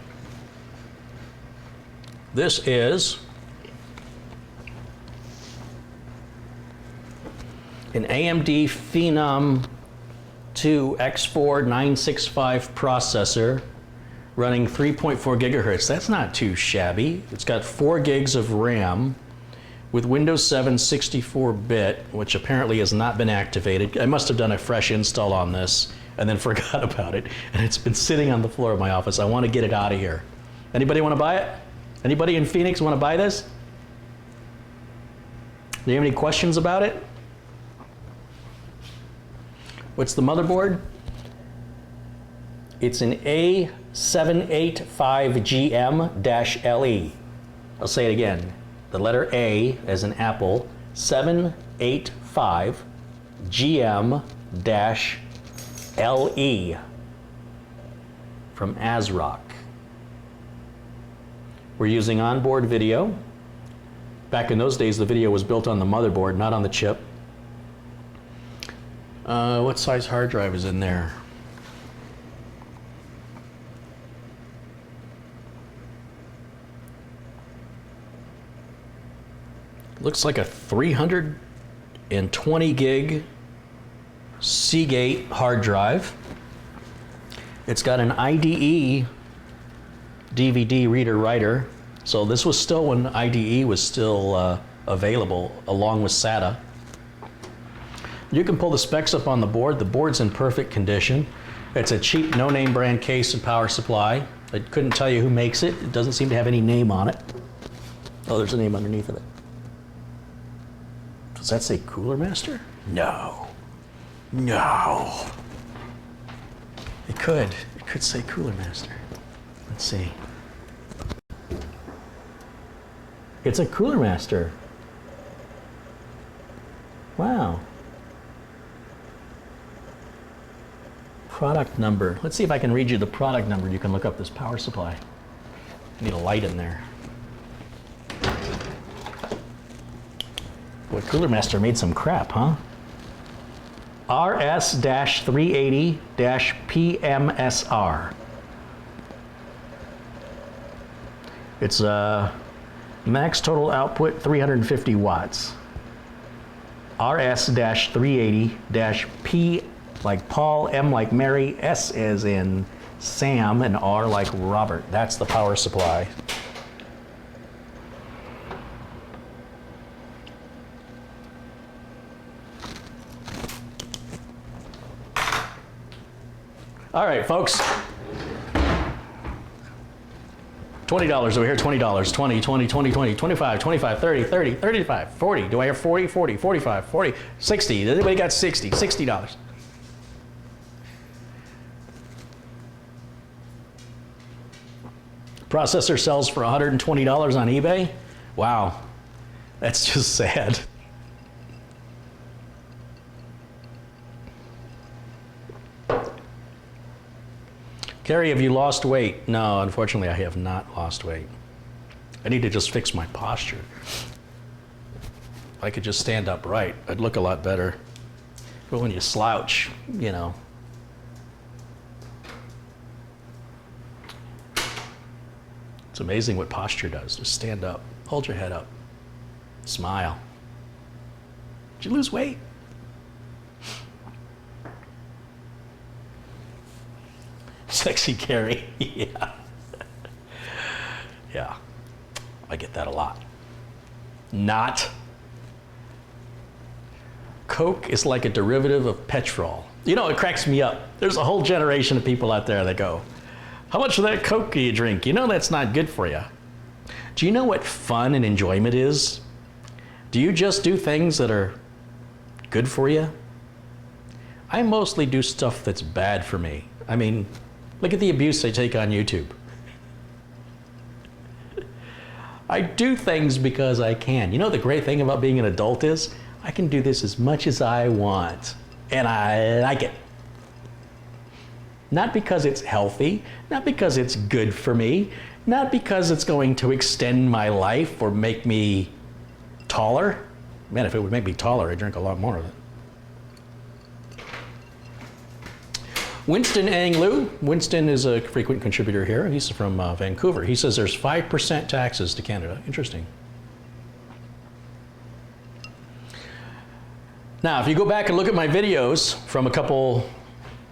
This is an AMD Phenom Ii X4 965 processor running 3.4 gigahertz. That's not too shabby. It's got 4 gigs of RAM, with Windows 7 64-bit, which apparently has not been activated. I must have done a fresh install on this and then forgot about it, and it's been sitting on the floor of my office. I want to get it out of here. Anybody want to buy it? Anybody in Phoenix want to buy this? Do you have any questions about it? What's the motherboard? It's an A785GM-LE. I'll say it again. The letter A as in apple, 785GM-LE from AsROCK. We're using onboard video. Back in those days, the video was built on the motherboard, not on the chip. What size hard drive is in there? Looks like a 320 gig Seagate hard drive. It's got an IDE DVD reader writer. So this was still when IDE was still available along with Sata. You can pull the specs up on the board. The board's in perfect condition. It's a cheap no-name brand case and power supply. I couldn't tell you who makes it. It doesn't seem to have any name on it. Oh, there's a name underneath of it. Does that say CoolerMaster? No. No. It could. It could say CoolerMaster. Let's see. It's a CoolerMaster. Wow. Product number. Let's see if I can read you the product number. You can look up this power supply. I need a light in there. Boy, CoolerMaster made some crap, huh? RS-380-PMSR. It's max total output 350 watts. RS-380-P like Paul, M like Mary, S as in Sam, and R like Robert. That's the power supply. All right, folks. $20 over here, $20, 20, 20, 20, 20, 25, 25, 30, 30, 35, 40. Do I have 40, 40, 45, 40, 60? Does anybody got 60? $60. Processor sells for $120 on eBay. Wow, that's just sad. Carrie, have you lost weight? No, unfortunately, I have not lost weight. I need to just fix my posture. If I could just stand upright, I'd look a lot better. But when you slouch, you know. It's amazing what posture does. Just stand up, hold your head up, smile. Did you lose weight? Sexy Carrie, yeah. Yeah, I get that a lot. Not. Coke is like a derivative of petrol. You know, it cracks me up. There's a whole generation of people out there that go, how much of that Coke do you drink? You know that's not good for you. Do you know what fun and enjoyment is? Do you just do things that are good for you? I mostly do stuff that's bad for me. I mean, look at the abuse I take on YouTube. I do things because I can. You know the great thing about being an adult is I can do this as much as I want, and I like it. Not because it's healthy, not because it's good for me, not because it's going to extend my life or make me taller. Man, if it would make me taller, I'd drink a lot more of it. Winston Ang-Lu. Winston is a frequent contributor here. He's from Vancouver. He says there's 5% taxes to Canada. Interesting. Now, if you go back and look at my videos from a couple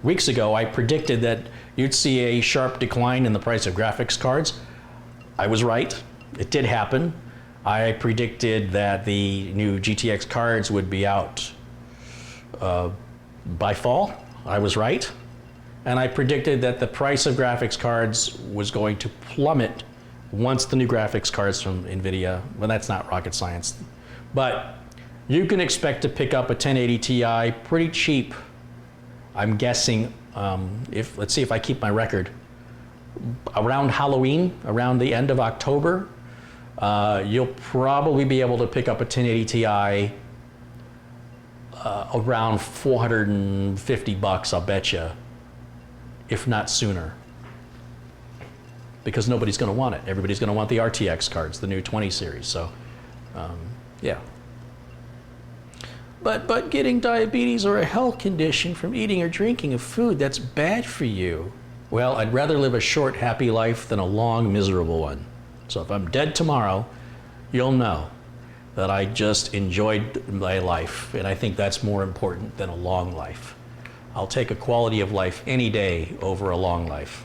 weeks ago, I predicted that you'd see a sharp decline in the price of graphics cards. I was right. It did happen. I predicted that the new GTX cards would be out by fall. I was right. And I predicted that the price of graphics cards was going to plummet once the new graphics cards from NVIDIA, well, that's not rocket science, but you can expect to pick up a 1080 Ti pretty cheap. I'm guessing, let's see if I keep my record, around Halloween, around the end of October, you'll probably be able to pick up a 1080 Ti around 450 bucks, I'll bet you, if not sooner. Because nobody's going to want it. Everybody's going to want the RTX cards, the new 20 series. So, yeah. But getting diabetes or a health condition from eating or drinking a food that's bad for you. Well, I'd rather live a short, happy life than a long, miserable one. So if I'm dead tomorrow, you'll know that I just enjoyed my life. And I think that's more important than a long life. I'll take a quality of life any day over a long life.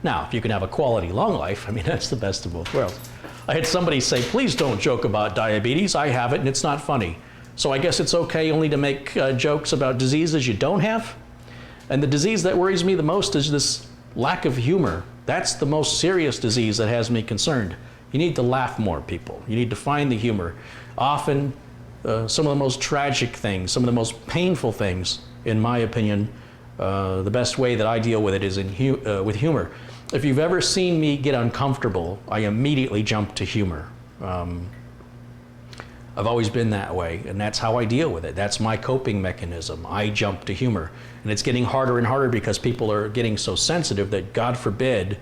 Now, if you can have a quality long life, I mean, that's the best of both worlds. I had somebody say, please don't joke about diabetes. I have it and it's not funny. So I guess it's okay only to make jokes about diseases you don't have. And the disease that worries me the most is this lack of humor. That's the most serious disease that has me concerned. You need to laugh more, people. You need to find the humor. Often, some of the most tragic things, some of the most painful things, in my opinion, the best way that I deal with it is with humor. If you've ever seen me get uncomfortable, I immediately jump to humor. I've always been that way, and that's how I deal with it. That's my coping mechanism. I jump to humor. And it's getting harder and harder because people are getting so sensitive that, God forbid,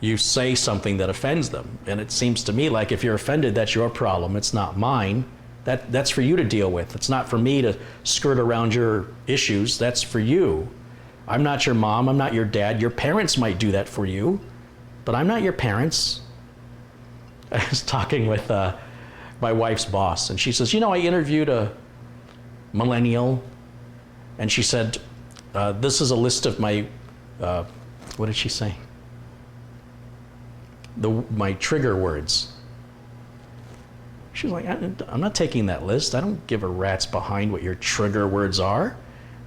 you say something that offends them. And it seems to me like if you're offended, that's your problem. It's not mine. That's for you to deal with. It's not for me to skirt around your issues. That's for you. I'm not your mom, I'm not your dad. Your parents might do that for you, but I'm not your parents. I was talking with my wife's boss, and she says, you know, I interviewed a millennial, and she said, this is a list of my, what did she say? My trigger words. She was like, I'm not taking that list. I don't give a rat's behind what your trigger words are.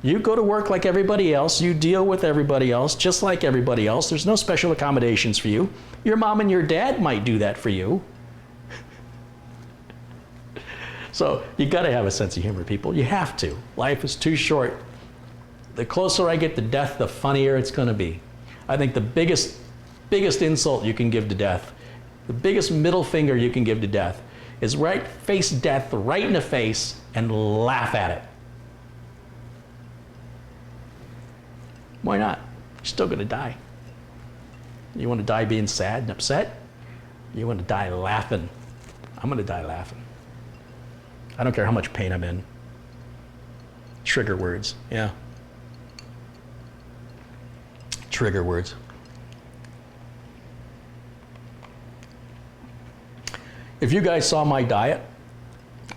You go to work like everybody else. You deal with everybody else just like everybody else. There's no special accommodations for you. Your mom and your dad might do that for you. So you got to have a sense of humor, people. You have to. Life is too short. The closer I get to death, the funnier it's going to be. I think the biggest insult you can give to death, the biggest middle finger you can give to death, is face death right in the face and laugh at it. Why not? You're still going to die. You want to die being sad and upset? You want to die laughing? I'm going to die laughing. I don't care how much pain I'm in. Trigger words, yeah. Trigger words. If you guys saw my diet,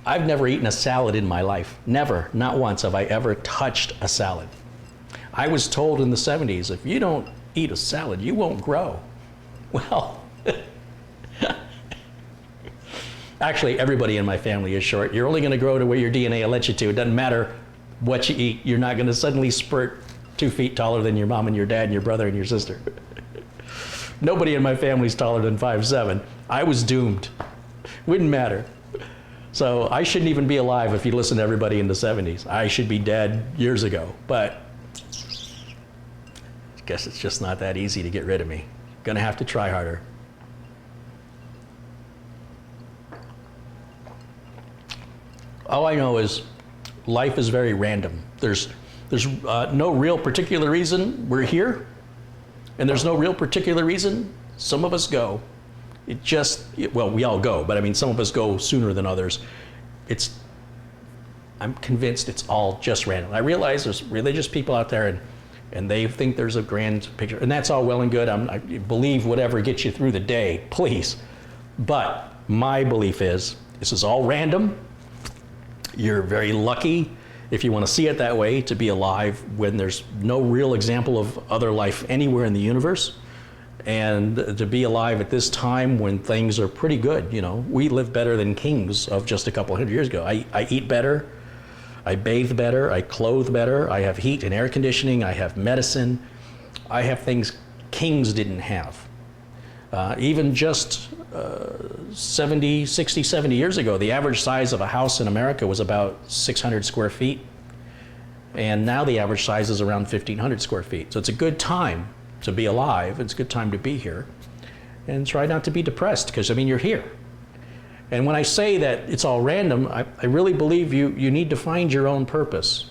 I've never eaten a salad in my life. Never, not once have I ever touched a salad. I was told in the 70s, if you don't eat a salad, you won't grow. Well, actually, everybody in my family is short. You're only going to grow to where your DNA will let you to. It doesn't matter what you eat. You're not going to suddenly spurt 2 feet taller than your mom and your dad and your brother and your sister. Nobody in my family is taller than 5'7". I was doomed. Wouldn't matter. So I shouldn't even be alive if you listen to everybody in the 70s. I should be dead years ago. But I guess it's just not that easy to get rid of me. Gonna have to try harder. All I know is life is very random. There's no real particular reason we're here, and there's no real particular reason some of us go. Well, we all go, but I mean, some of us go sooner than others. I'm convinced it's all just random. I realize there's religious people out there and they think there's a grand picture, and that's all well and good. I believe whatever gets you through the day, please. But my belief is this is all random. You're very lucky, if you want to see it that way, to be alive when there's no real example of other life anywhere in the universe. And to be alive at this time when things are pretty good, you know, we live better than kings of just a couple hundred years ago. I eat better, I bathe better, I clothe better, I have heat and air conditioning, I have medicine, I have things kings didn't have. Even just 70 years ago, the average size of a house in America was about 600 square feet. And now the average size is around 1,500 square feet. So it's a good time to be alive. It's a good time to be here. And try not to be depressed, because, I mean, you're here. And when I say that it's all random, I really believe you need to find your own purpose.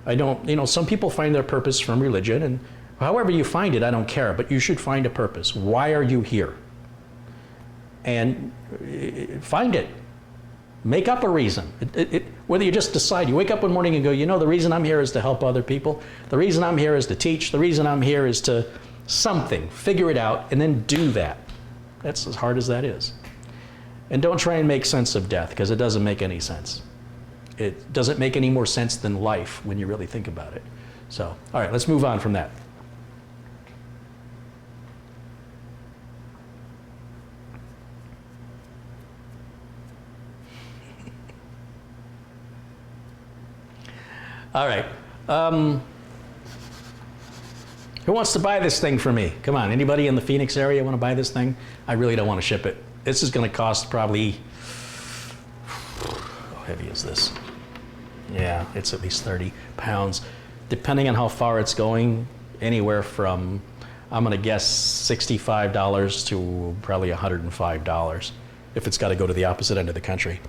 I don't, you know, some people find their purpose from religion, and however you find it, I don't care, but you should find a purpose. Why are you here? And find it. Make up a reason. Whether you just decide, you wake up one morning and go, you know, the reason I'm here is to help other people. The reason I'm here is to teach. The reason I'm here is to something. Figure it out and then do that. That's as hard as that is. And don't try and make sense of death, because it doesn't make any sense. It doesn't make any more sense than life when you really think about it. So, all right, let's move on from that. All right. Who wants to buy this thing for me? Come on, anybody in the Phoenix area want to buy this thing? I really don't want to ship it. This is going to cost probably, how heavy is this? Yeah, it's at least 30 pounds. Depending on how far it's going, anywhere from, I'm going to guess $65 to probably $105 if it's got to go to the opposite end of the country.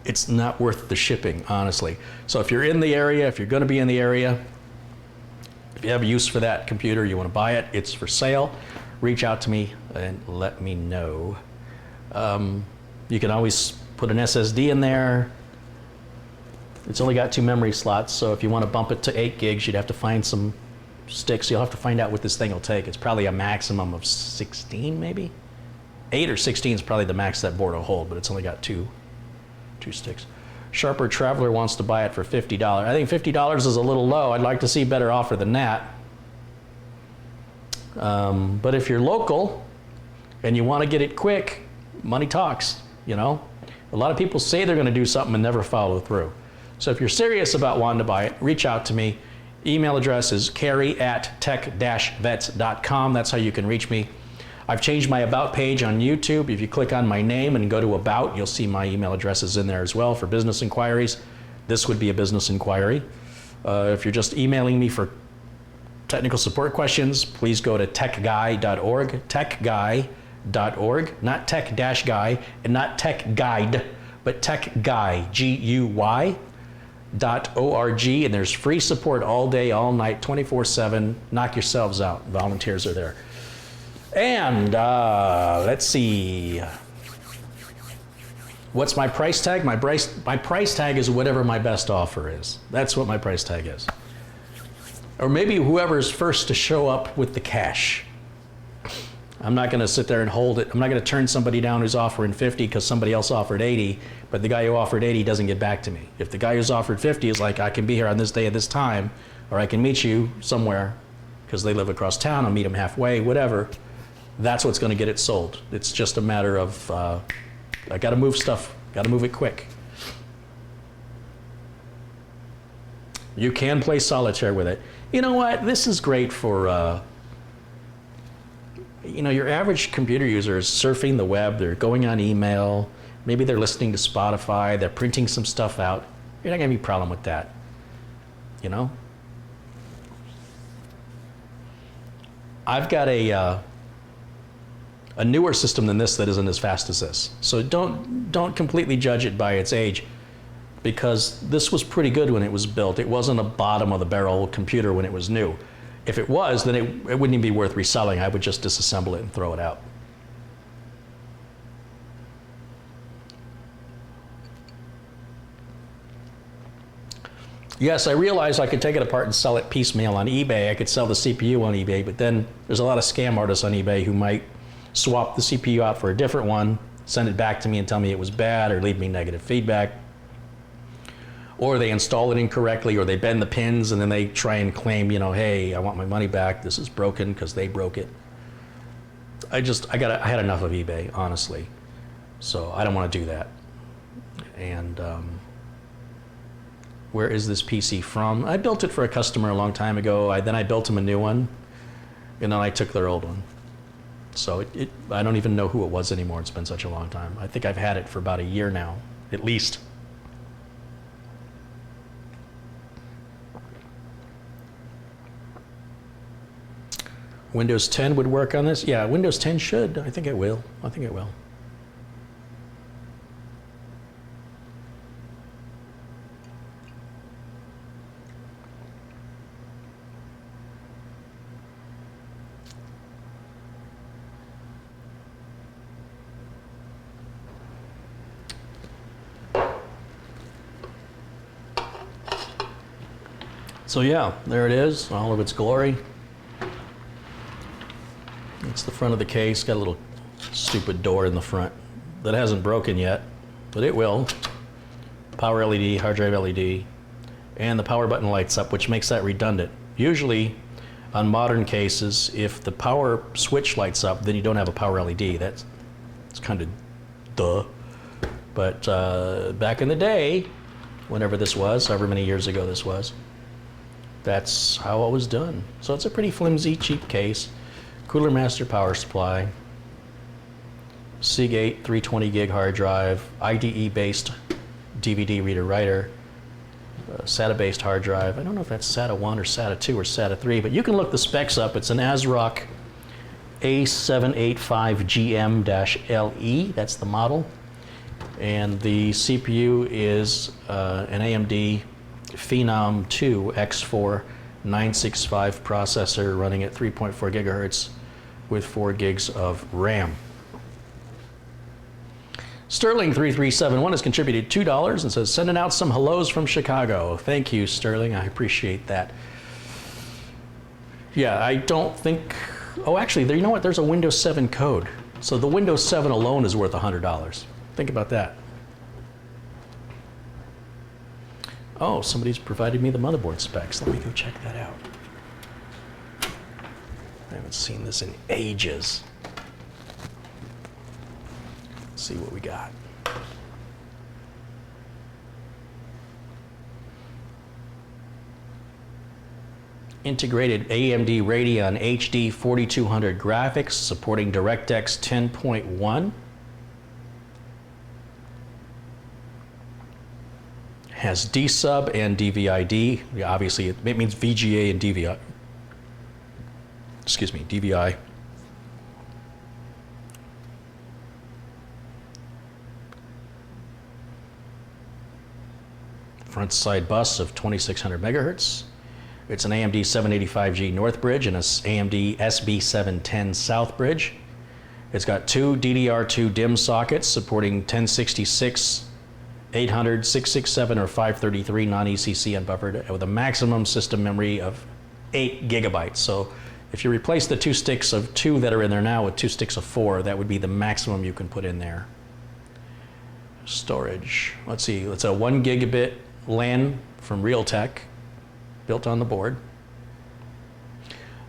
It's not worth the shipping, honestly. So if you're in the area, if you're going to be in the area, if you have a use for that computer, you want to buy it, it's for sale, reach out to me and let me know. You can always put an SSD in there. It's only got 2 memory slots, so if you want to bump it to 8 gigs, you'd have to find some sticks. You'll have to find out what this thing will take. It's probably a maximum of 16, maybe? 8 or 16 is probably the max that board will hold, but it's only got two sticks. Sharper Traveler wants to buy it for $50. I think $50 is a little low. I'd like to see a better offer than that. But if you're local and you want to get it quick, money talks, you know. A lot of people say they're going to do something and never follow through. So if you're serious about wanting to buy it, reach out to me. Email address is carey@tech-vets.com. That's how you can reach me. I've changed my About page on YouTube. If you click on my name and go to About, you'll see my email addresses in there as well for business inquiries. This would be a business inquiry. If you're just emailing me for technical support questions, please go to techguy.org, techguy.org, not tech-guy and not tech guide, but techguy, G-U-Y.org, and there's free support all day, all night, 24/7. Knock yourselves out. Volunteers are there. And let's see. What's my price tag? My price tag is whatever my best offer is. That's what my price tag is. Or maybe whoever's first to show up with the cash. I'm not going to sit there and hold it. I'm not going to turn somebody down who's offering 50 because somebody else offered 80, but the guy who offered 80 doesn't get back to me. If the guy who's offered 50 is like, I can be here on this day at this time, or I can meet you somewhere because they live across town, I'll meet them halfway, whatever. That's what's going to get it sold. It's just a matter of, I got to move stuff, got to move it quick. You can play solitaire with it. You know what? This is great for, you know, your average computer user is surfing the web, they're going on email, maybe they're listening to Spotify, they're printing some stuff out. You're not going to have any problem with that, you know? I've got a newer system than this that isn't as fast as this. So don't completely judge it by its age, because this was pretty good when it was built. It wasn't a bottom of the barrel computer when it was new. If it was, then it wouldn't even be worth reselling. I would just disassemble it and throw it out. Yes, I realize I could take it apart and sell it piecemeal on eBay. I could sell the CPU on eBay, but then there's a lot of scam artists on eBay who might swap the CPU out for a different one, send it back to me and tell me it was bad, or leave me negative feedback. Or they install it incorrectly, or they bend the pins and then they try and claim, you know, hey, I want my money back, this is broken because they broke it. I had enough of eBay, honestly. So I don't want to do that. And where is this PC from? I built it for a customer a long time ago. Then I built him a new one, and then I took their old one. So I don't even know who it was anymore. It's been such a long time. I think I've had it for about a year now, at least. Windows 10 would work on this? Yeah, Windows 10 should. I think it will. I think it will. So yeah, there it is, all of its glory. It's the front of the case, got a little stupid door in the front that hasn't broken yet, but it will. Power LED, hard drive LED, and the power button lights up, which makes that redundant. Usually, on modern cases, if the power switch lights up, then you don't have a power LED. It's kind of duh. But back in the day, whenever this was, however many years ago this was, that's how it was done. So it's a pretty flimsy, cheap case. CoolerMaster power supply, Seagate 320 gig hard drive, IDE-based DVD reader-writer, SATA-based hard drive. I don't know if that's SATA 1 or SATA 2 or SATA 3, but you can look the specs up. It's an AsROCK A785GM-LE, that's the model. And the CPU is an AMD Phenom Ii X4 965 processor running at 3.4 gigahertz with 4 gigs of RAM. Sterling3371 has contributed $2 and says, sending out some hellos from Chicago. Thank you, Sterling. I appreciate that. Yeah, I don't think... Oh, actually, you know what? There's a Windows 7 code. So the Windows 7 alone is worth $100. Think about that. Oh, somebody's provided me the motherboard specs. Let me go check that out. I haven't seen this in ages. Let's see what we got. Integrated AMD Radeon HD 4200 graphics supporting DirectX 10.1. Has DSub and DVI-D. Yeah, obviously, it means VGA and DVI. Excuse me, DVI. Front side bus of 2600 megahertz. It's an AMD 785G North Bridge and an AMD SB710 South Bridge. It's got two DDR2 DIMM sockets supporting 1066, 800, 667, or 533 non-ECC unbuffered with a maximum system memory of 8 gigabytes. So if you replace the 2 sticks of 2 that are in there now with 2 sticks of 4, that would be the maximum you can put in there. Storage. Let's see, it's a 1 gigabit LAN from Realtek built on the board.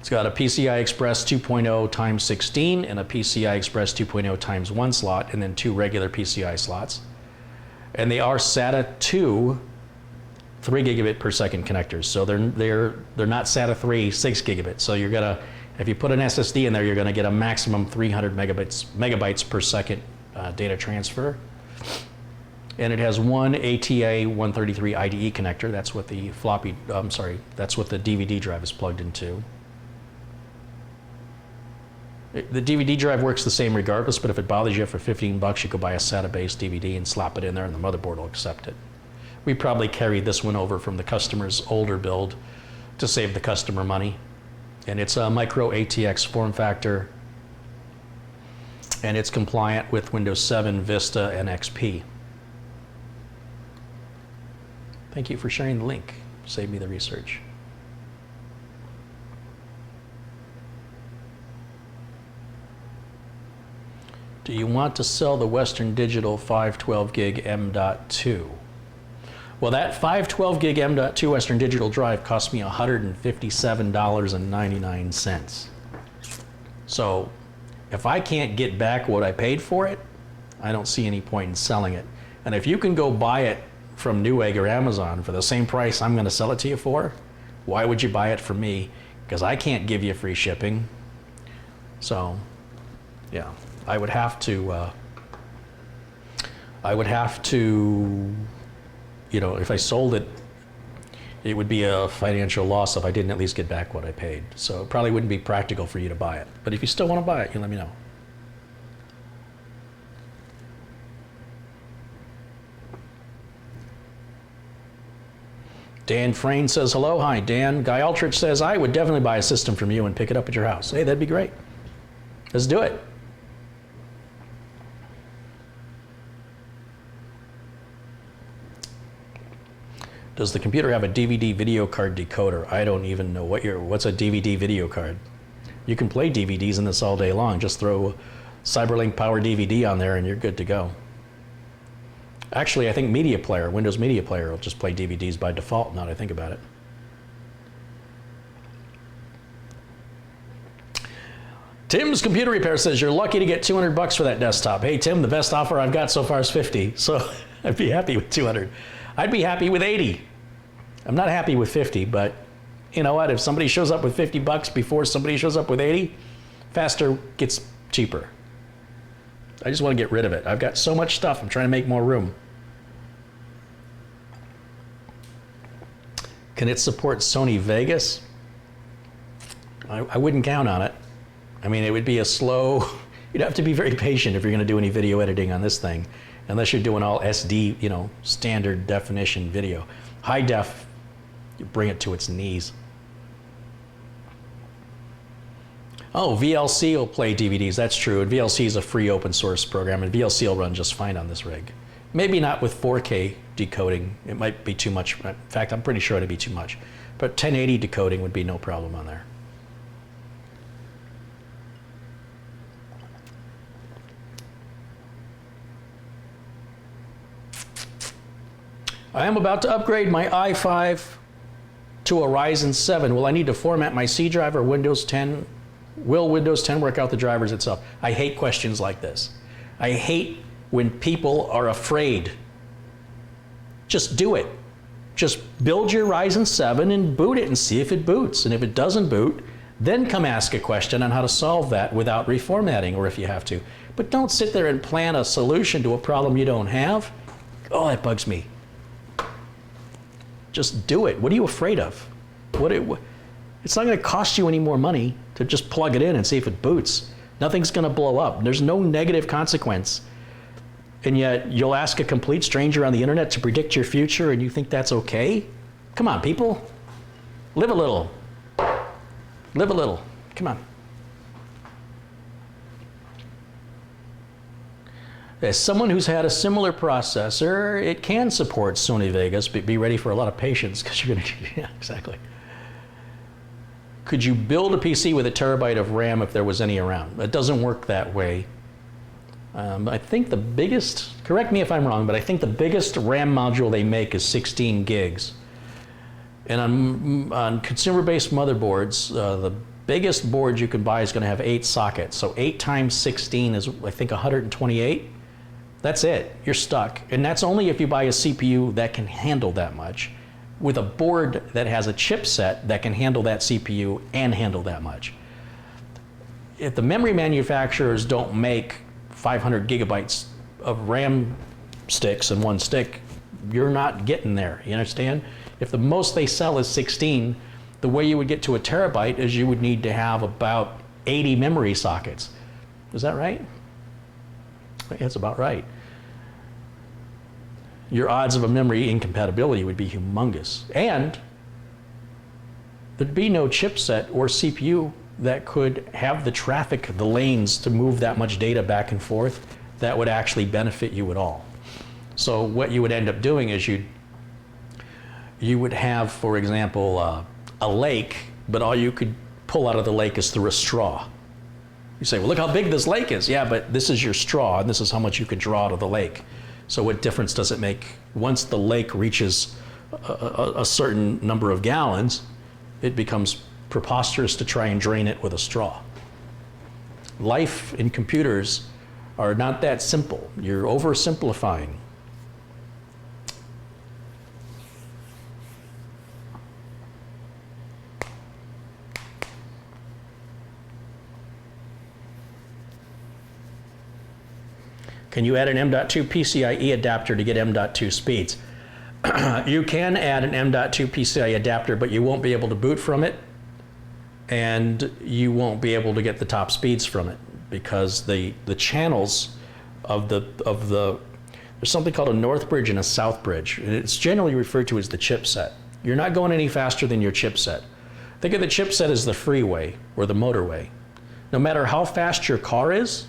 It's got a PCI Express 2.0 times 16 and a PCI Express 2.0 times 1 slot, and then 2 regular PCI slots. And they are SATA 2 3 gigabit per second connectors. So they're not SATA 3 6 gigabit. So you're gonna, if you put an SSD in there, you're gonna get a maximum 300 megabytes per second data transfer. And it has one ATA 133 IDE connector. That's what the that's what the DVD drive is plugged into. The DVD drive works the same regardless, but if it bothers you for 15 bucks, you could buy a SATA-based DVD and slap it in there and the motherboard will accept it. We probably carried this one over from the customer's older build to save the customer money. And it's a micro ATX form factor, and it's compliant with Windows 7, Vista, and XP. Thank you for sharing the link. Save me the research. Do you want to sell the Western Digital 512 gig M.2? Well, that 512 gig M.2 Western Digital drive cost me $157.99. So If I can't get back what I paid for it, I don't see any point in selling it. And if you can go buy it from Newegg or Amazon for the same price I'm going to sell it to you for, why would you buy it from me? Because I can't give you free shipping. So, yeah, I would have to, you know, if I sold it, it would be a financial loss if I didn't at least get back what I paid. So it probably wouldn't be practical for you to buy it. But if you still want to buy it, you let me know. Dan Frayne says hello. Hi, Dan. Guy Altrich says, I would definitely buy a system from you and pick it up at your house. Hey, that'd be great. Let's do it. Does the computer have a DVD video card decoder? I don't even know what's a DVD video card. You can play DVDs in this all day long. Just throw Cyberlink Power DVD on there and you're good to go. Actually, I think Media Player, Windows Media Player will just play DVDs by default now that I think about it. Tim's Computer Repair says, you're lucky to get 200 bucks for that desktop. Hey, Tim, the best offer I've got so far is 50, so I'd be happy with 200. I'd be happy with 80. I'm not happy with 50, but you know what? If somebody shows up with 50 bucks before somebody shows up with 80, faster gets cheaper. I just want to get rid of it. I've got so much stuff. I'm trying to make more room. Can it support Sony Vegas? I wouldn't count on it. I mean, it would be a slow, you'd have to be very patient if you're going to do any video editing on this thing, unless you're doing all SD, you know, standard definition video. High def, you bring it to its knees. Oh, VLC will play DVDs, that's true. And VLC is a free open source program, and VLC will run just fine on this rig. Maybe not with 4K decoding. It might be too much. In fact, I'm pretty sure it'd be too much. But 1080 decoding would be no problem on there. I am about to upgrade my i5 to a Ryzen 7. Will I need to format my C drive or Windows 10? Will Windows 10 work out the drivers itself? I hate questions like this. I hate when people are afraid. Just do it. Just build your Ryzen 7 and boot it and see if it boots. And if it doesn't boot, then come ask a question on how to solve that without reformatting, or if you have to. But don't sit there and plan a solution to a problem you don't have. Oh, that bugs me. Just do it. What are you afraid of? It's not going to cost you any more money to just plug it in and see if it boots. Nothing's going to blow up. There's no negative consequence. And yet you'll ask a complete stranger on the internet to predict your future and you think that's okay? Come on, people. Live a little. Live a little. Come on. As someone who's had a similar processor, it can support Sony Vegas, but be ready for a lot of patience because you're going to, yeah, exactly. Could you build a PC with a terabyte of RAM if there was any around? It doesn't work that way. I think the biggest, correct me if I'm wrong, but I think the biggest RAM module they make is 16 gigs. And on consumer-based motherboards, the biggest board you can buy is going to have 8 sockets. So 8 times 16 is, I think, 128. That's it. You're stuck. And that's only if you buy a CPU that can handle that much, with a board that has a chipset that can handle that CPU and handle that much. If the memory manufacturers don't make 500 gigabytes of RAM sticks in one stick, you're not getting there. You understand? If the most they sell is 16, the way you would get to a terabyte is you would need to have about 80 memory sockets. Is that right? That's about right. Your odds of a memory incompatibility would be humongous. And there'd be no chipset or CPU that could have the traffic, the lanes to move that much data back and forth that would actually benefit you at all. So what you would end up doing is you would have, for example, a lake, but all you could pull out of the lake is through a straw. You say, well, look how big this lake is. Yeah, but this is your straw, and this is how much you could draw out of the lake. So what difference does it make? Once the lake reaches a certain number of gallons, it becomes preposterous to try and drain it with a straw. life in computers are not that simple. You're oversimplifying. Can you add an M.2 PCIe adapter to get M.2 speeds? You can add an M.2 PCIe adapter, but you won't be able to boot from it, and you won't be able to get the top speeds from it, because the channels of the there's something called a north bridge and a south bridge, and it's generally referred to as the chipset. You're not going any faster than your chipset. Think of the chipset as the freeway or the motorway. No matter how fast your car is,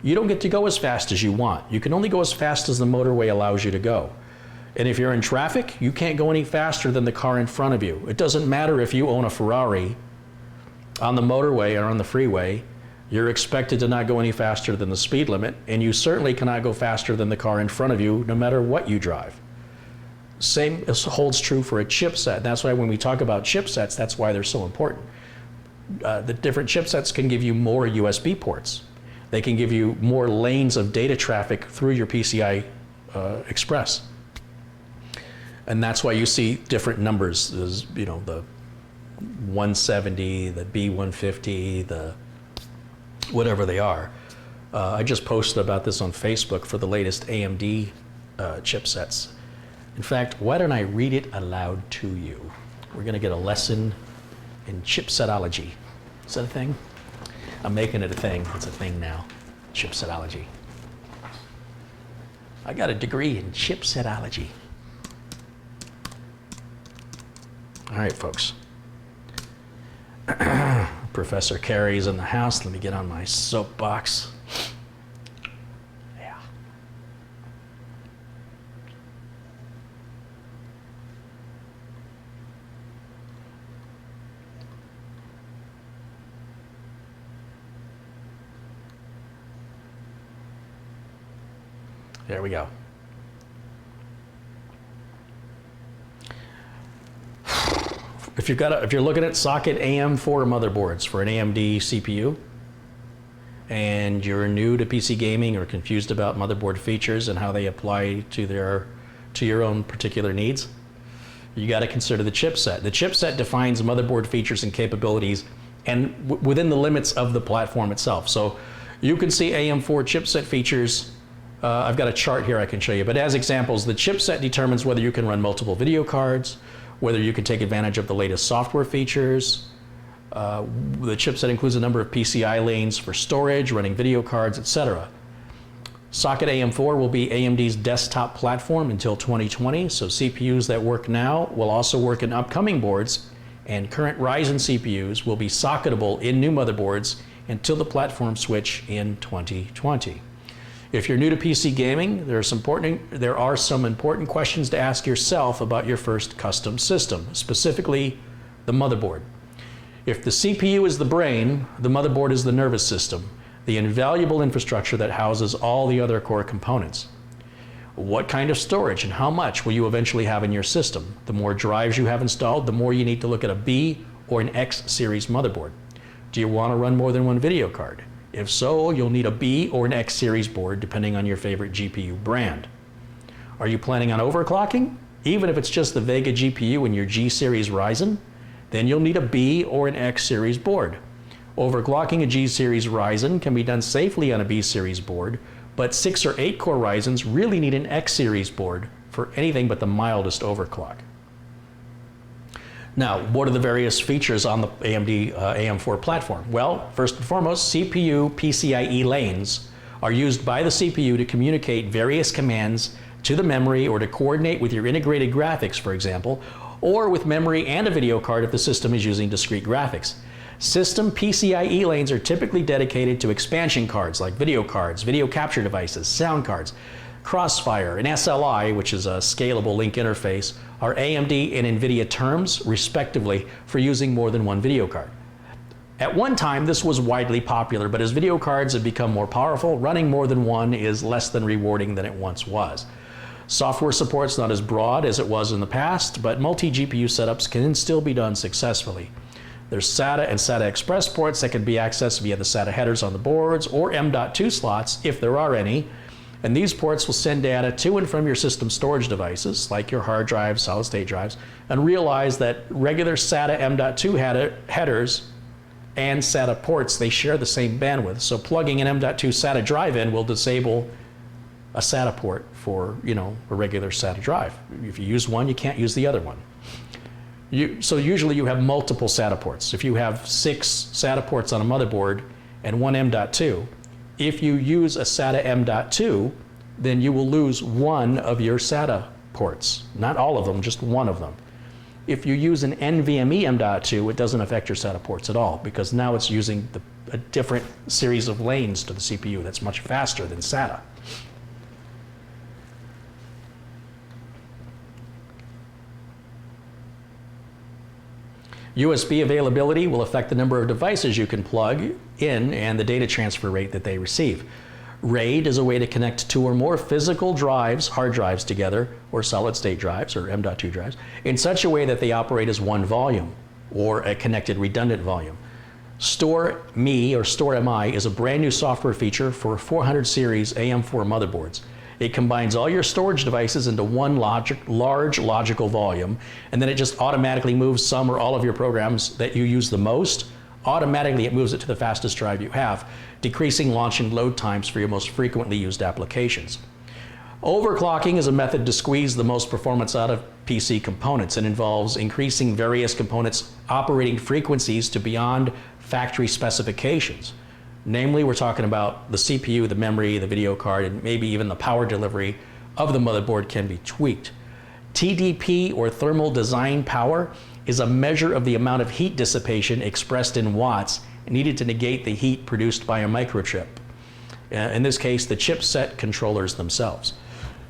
you don't get to go as fast as you want. You can only go as fast as the motorway allows you to go. And if you're in traffic, you can't go any faster than the car in front of you. It doesn't matter if you own a Ferrari on the motorway or on the freeway, you're expected to not go any faster than the speed limit, and you certainly cannot go faster than the car in front of you, no matter what you drive. Same holds true for a chipset. That's why when we talk about chipsets, that's why they're so important. The different chipsets can give you more USB ports. They can give you more lanes of data traffic through your PCI Express. And that's why you see different numbers, as, you know, the 170, the B150, the whatever they are. I just posted about this on Facebook for the latest AMD chipsets. In fact, why don't I read it aloud to you? We're going to get a lesson in chipsetology. Is that a thing? I'm making it a thing. It's a thing now. Chipsetology. I got a degree in chipsetology. All right, folks. Professor Carey's in the house. Let me get on my soapbox. Yeah. There we go. If you're looking at socket AM4 motherboards for an AMD CPU, and you're new to PC gaming or confused about motherboard features and how they apply to your own particular needs, you got to consider the chipset. The chipset defines motherboard features and capabilities, and within the limits of the platform itself. So you can see AM4 chipset features. I've got a chart here I can show you, but as examples, the chipset determines whether you can run multiple video cards, whether you can take advantage of the latest software features. The chipset includes a number of PCI lanes for storage, running video cards, etc. Socket AM4 will be AMD's desktop platform until 2020, so CPUs that work now will also work in upcoming boards, and current Ryzen CPUs will be socketable in new motherboards until the platform switch in 2020. If you're new to PC gaming, there are some important questions to ask yourself about your first custom system, specifically the motherboard. If the CPU is the brain, the motherboard is the nervous system, the invaluable infrastructure that houses all the other core components. What kind of storage and how much will you eventually have in your system? The more drives you have installed, the more you need to look at a B or an X series motherboard. Do you want to run more than one video card? If so, you'll need a B or an X series board depending on your favorite GPU brand. Are you planning on overclocking? Even if it's just the Vega GPU in your G series Ryzen, then you'll need a B or an X series board. Overclocking a G series Ryzen can be done safely on a B series board, but 6 or 8 core Ryzens really need an X series board for anything but the mildest overclock. Now, what are the various features on the AMD AM4 platform? Well, first and foremost, CPU PCIe lanes are used by the CPU to communicate various commands to the memory or to coordinate with your integrated graphics, for example, or with memory and a video card if the system is using discrete graphics. System PCIe lanes are typically dedicated to expansion cards like video cards, video capture devices, sound cards. Crossfire and SLI, which is a scalable link interface, are AMD and NVIDIA terms, respectively, for using more than one video card. At one time, this was widely popular, but as video cards have become more powerful, running more than one is less than rewarding than it once was. Software support's not as broad as it was in the past, but multi-GPU setups can still be done successfully. There's SATA and SATA Express ports that can be accessed via the SATA headers on the boards or M.2 slots, if there are any. And these ports will send data to and from your system storage devices, like your hard drives, solid state drives, and realize that regular SATA M.2 headers and SATA ports, they share the same bandwidth. So plugging an M.2 SATA drive in will disable a SATA port for, a regular SATA drive. If you use one, you can't use the other one. So usually you have multiple SATA ports. If you have 6 SATA ports on a motherboard and one M.2, if you use a SATA M.2, then you will lose one of your SATA ports. Not all of them, just one of them. If you use an NVMe M.2, it doesn't affect your SATA ports at all, because now it's using a different series of lanes to the CPU that's much faster than SATA. USB availability will affect the number of devices you can plug in and the data transfer rate that they receive. RAID is a way to connect 2 or more physical drives, hard drives together, or solid state drives, or M.2 drives, in such a way that they operate as one volume, or a connected redundant volume. StoreMe, or StoreMi, is a brand new software feature for 400 series AM4 motherboards. It combines all your storage devices into one large logical volume, and then it just automatically moves some or all of your programs that you use the most. Automatically, it moves it to the fastest drive you have, decreasing launch and load times for your most frequently used applications. Overclocking is a method to squeeze the most performance out of PC components and involves increasing various components' operating frequencies to beyond factory specifications. Namely, we're talking about the CPU, the memory, the video card, and maybe even the power delivery of the motherboard can be tweaked. TDP, or thermal design power, is a measure of the amount of heat dissipation expressed in watts needed to negate the heat produced by a microchip. In this case, the chipset controllers themselves.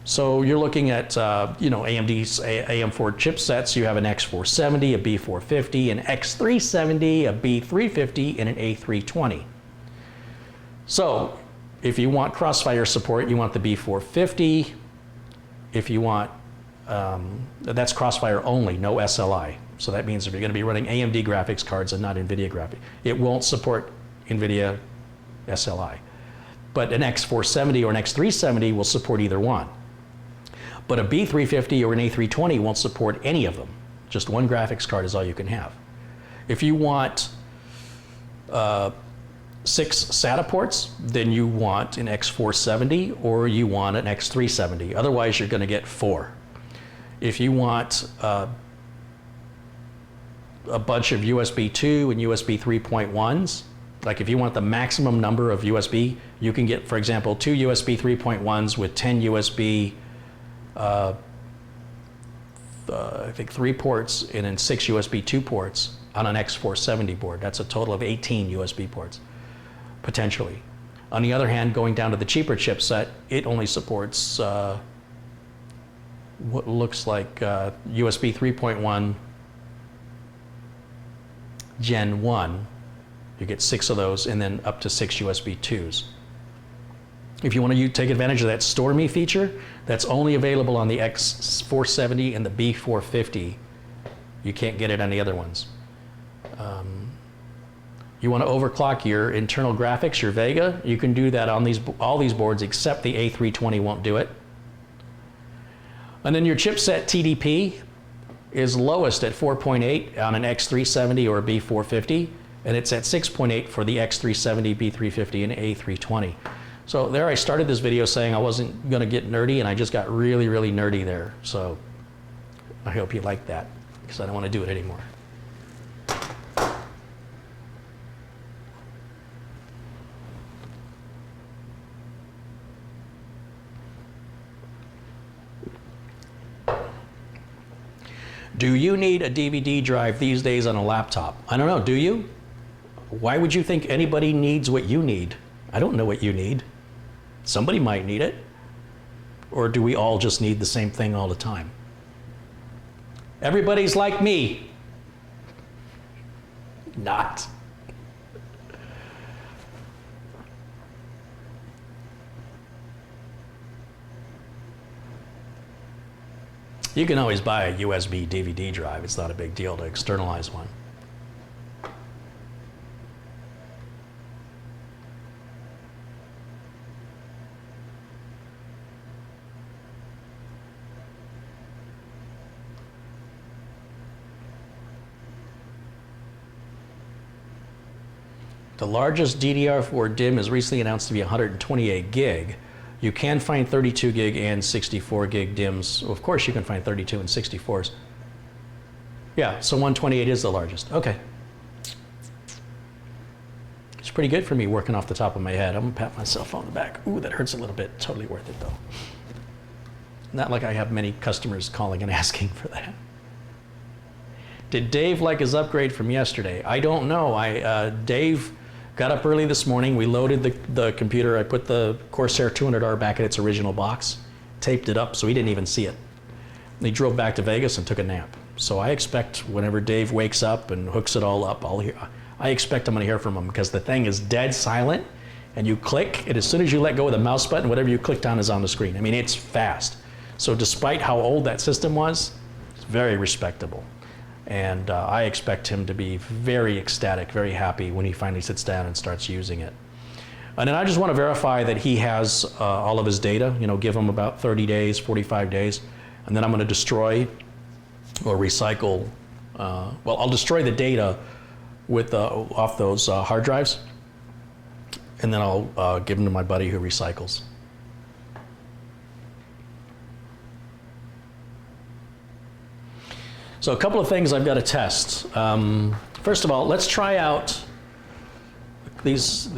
So you're looking at AMD's AM4 chipsets. You have an X470, a B450, an X370, a B350, and an A320. So if you want Crossfire support, you want the B450. If you want, that's Crossfire only, no SLI. So that means if you're going to be running AMD graphics cards and not NVIDIA graphics, it won't support NVIDIA SLI. But an X470 or an X370 will support either one. But a B350 or an A320 won't support any of them. Just one graphics card is all you can have. If you want 6 SATA ports, then you want an X470 or you want an X370. Otherwise, you're going to get 4. If you want a bunch of USB 2 and USB 3.1s, like if you want the maximum number of USB, you can get, for example, 2 USB 3.1s with 10 USB, I think 3 ports, and then 6 USB 2 ports on an X470 board. That's a total of 18 USB ports, potentially. On the other hand, going down to the cheaper chipset, it only supports what looks like USB 3.1 Gen 1. You get 6 of those, and then up to 6 USB 2s. If you want to take advantage of that StoreMe feature, that's only available on the X470 and the B450. You can't get it on the other ones. You want to overclock your internal graphics, your Vega, you can do that on all these boards except the A320 won't do it. And then your chipset TDP is lowest at 4.8 on an X370 or a B450, and it's at 6.8 for the X370, B350, and A320. So there I started this video saying I wasn't going to get nerdy, and I just got really, really nerdy there. So I hope you like that, because I don't want to do it anymore. Do you need a DVD drive these days on a laptop? I don't know, do you? Why would you think anybody needs what you need? I don't know what you need. Somebody might need it. Or do we all just need the same thing all the time? Everybody's like me. Not. You can always buy a USB DVD drive. It's not a big deal to externalize one. The largest DDR4 DIMM is recently announced to be 128 gig. You can find 32 gig and 64 gig DIMMs. Of course you can find 32 and 64s. Yeah, so 128 is the largest. Okay. It's pretty good for me working off the top of my head. I'm gonna pat myself on the back. Ooh, that hurts a little bit. Totally worth it though. Not like I have many customers calling and asking for that. Did Dave like his upgrade from yesterday? I don't know. Dave got up early this morning. We loaded the computer. I put the Corsair 200R back in its original box, taped it up so he didn't even see it. And he drove back to Vegas and took a nap. So I expect whenever Dave wakes up and hooks it all up, I expect I'm going to hear from him because the thing is dead silent and you click, and as soon as you let go of the mouse button, whatever you clicked on is on the screen. I mean, it's fast. So despite how old that system was, it's very respectable. And I expect him to be very ecstatic, very happy when he finally sits down and starts using it. And then I just want to verify that he has all of his data, you know, give him about 30 days, 45 days, and then I'm going to destroy or recycle, well, I'll destroy the data with off those hard drives, and then I'll give them to my buddy who recycles. So a couple of things I've got to test. First of all, let's try out these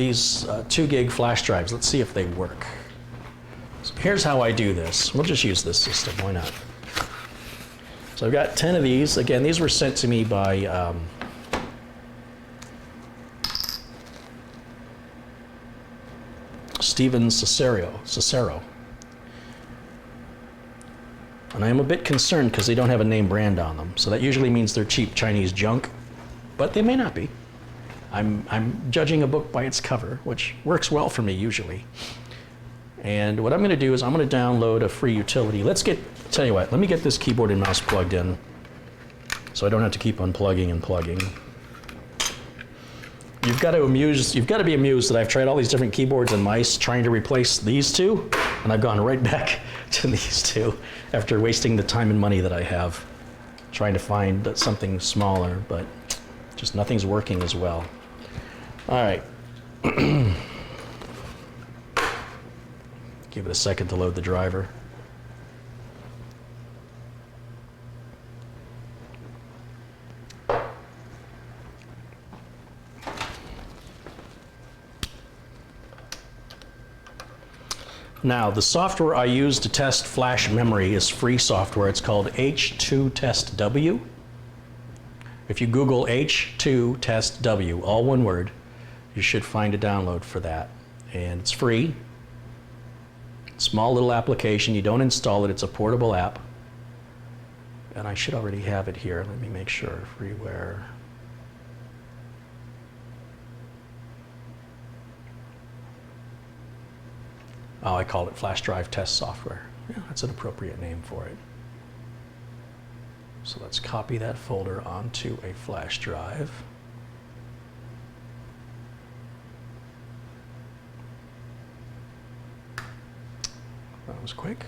2 gig flash drives. Let's see if they work. So here's how I do this. We'll just use this system, why not? So I've got 10 of these. Again, these were sent to me by Steven Cicero. And I am a bit concerned because they don't have a name brand on them. So that usually means they're cheap Chinese junk, but they may not be. I'm judging a book by its cover, which works well for me usually. And what I'm going to do is I'm going to download a free utility. Tell you what, let me get this keyboard and mouse plugged in so I don't have to keep unplugging and plugging. You've got to be amused that I've tried all these different keyboards and mice trying to replace these two, and I've gone right back to these two after wasting the time and money that I have trying to find something smaller, but just nothing's working as well. All right. Give it a second to load the driver. Now, the software I use to test flash memory is free software. It's called H2TestW. If you Google H2TestW, all one word, you should find a download for that. And it's free. Small little application. You don't install it. It's a portable app. And I should already have it here. Let me make sure. Freeware. Oh, I called it flash drive test software. Yeah, that's an appropriate name for it. So let's copy that folder onto a flash drive. That was quick.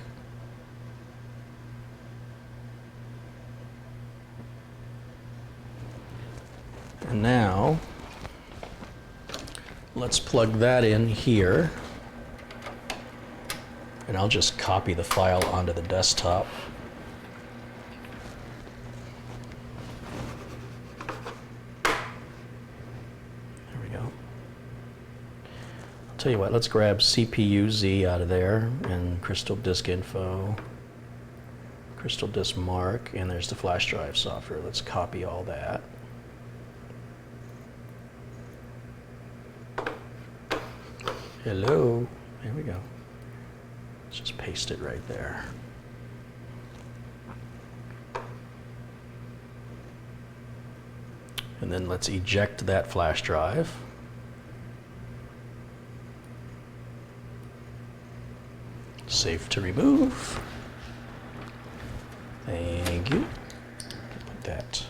And now, let's plug that in here. And I'll just copy the file onto the desktop. There we go. I'll tell you what, let's grab CPU Z out of there and Crystal Disk Info, Crystal Disk Mark, and there's the flash drive software. Let's copy all that. Hello, there we go. Just paste it right there. And then let's eject that flash drive. Safe to remove. Thank you. Put that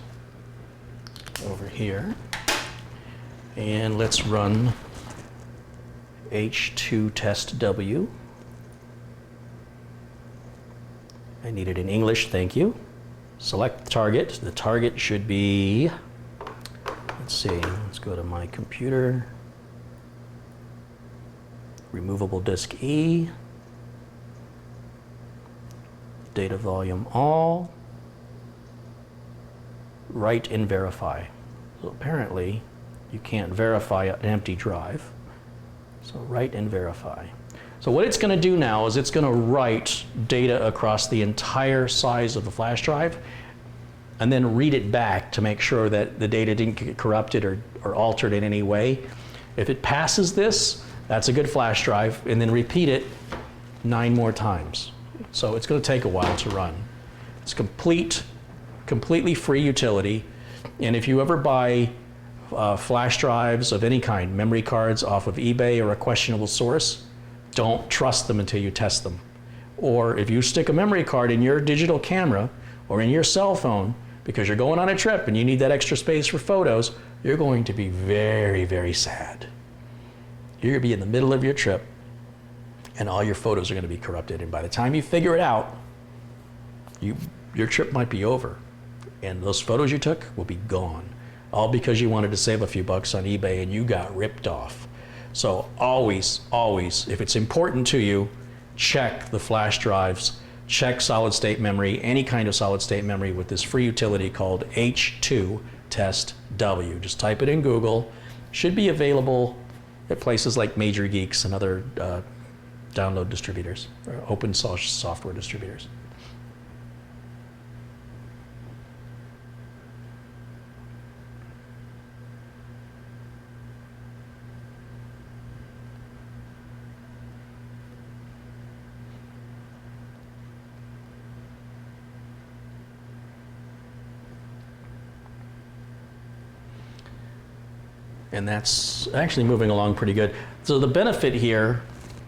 over here. And let's run H2TestW. I need it in English, thank you. Select the target. The target should be, let's see, let's go to my computer. removable disk E, data volume all, write and verify. So apparently you can't verify an empty drive. So write and verify. So what it's going to do now is it's going to write data across the entire size of the flash drive and then read it back to make sure that the data didn't get corrupted or altered in any way. If it passes this, that's a good flash drive, and then repeat it 9 more times. So it's going to take a while to run. It's completely free utility, and if you ever buy flash drives of any kind, memory cards off of eBay or a questionable source, don't trust them until you test them. Or if you stick a memory card in your digital camera or in your cell phone because you're going on a trip and you need that extra space for photos, you're going to be very, very sad. You're going to be in the middle of your trip and all your photos are going to be corrupted. And by the time you figure it out, your trip might be over. And those photos you took will be gone. All because you wanted to save a few bucks on eBay and you got ripped off. So always, if it's important to you, check the flash drives, check solid state memory, any kind of solid state memory with this free utility called H2 Test W. Just type it in Google. Should be available at places like Major Geeks and other download distributors, or open source software distributors. And that's actually moving along pretty good. So the benefit here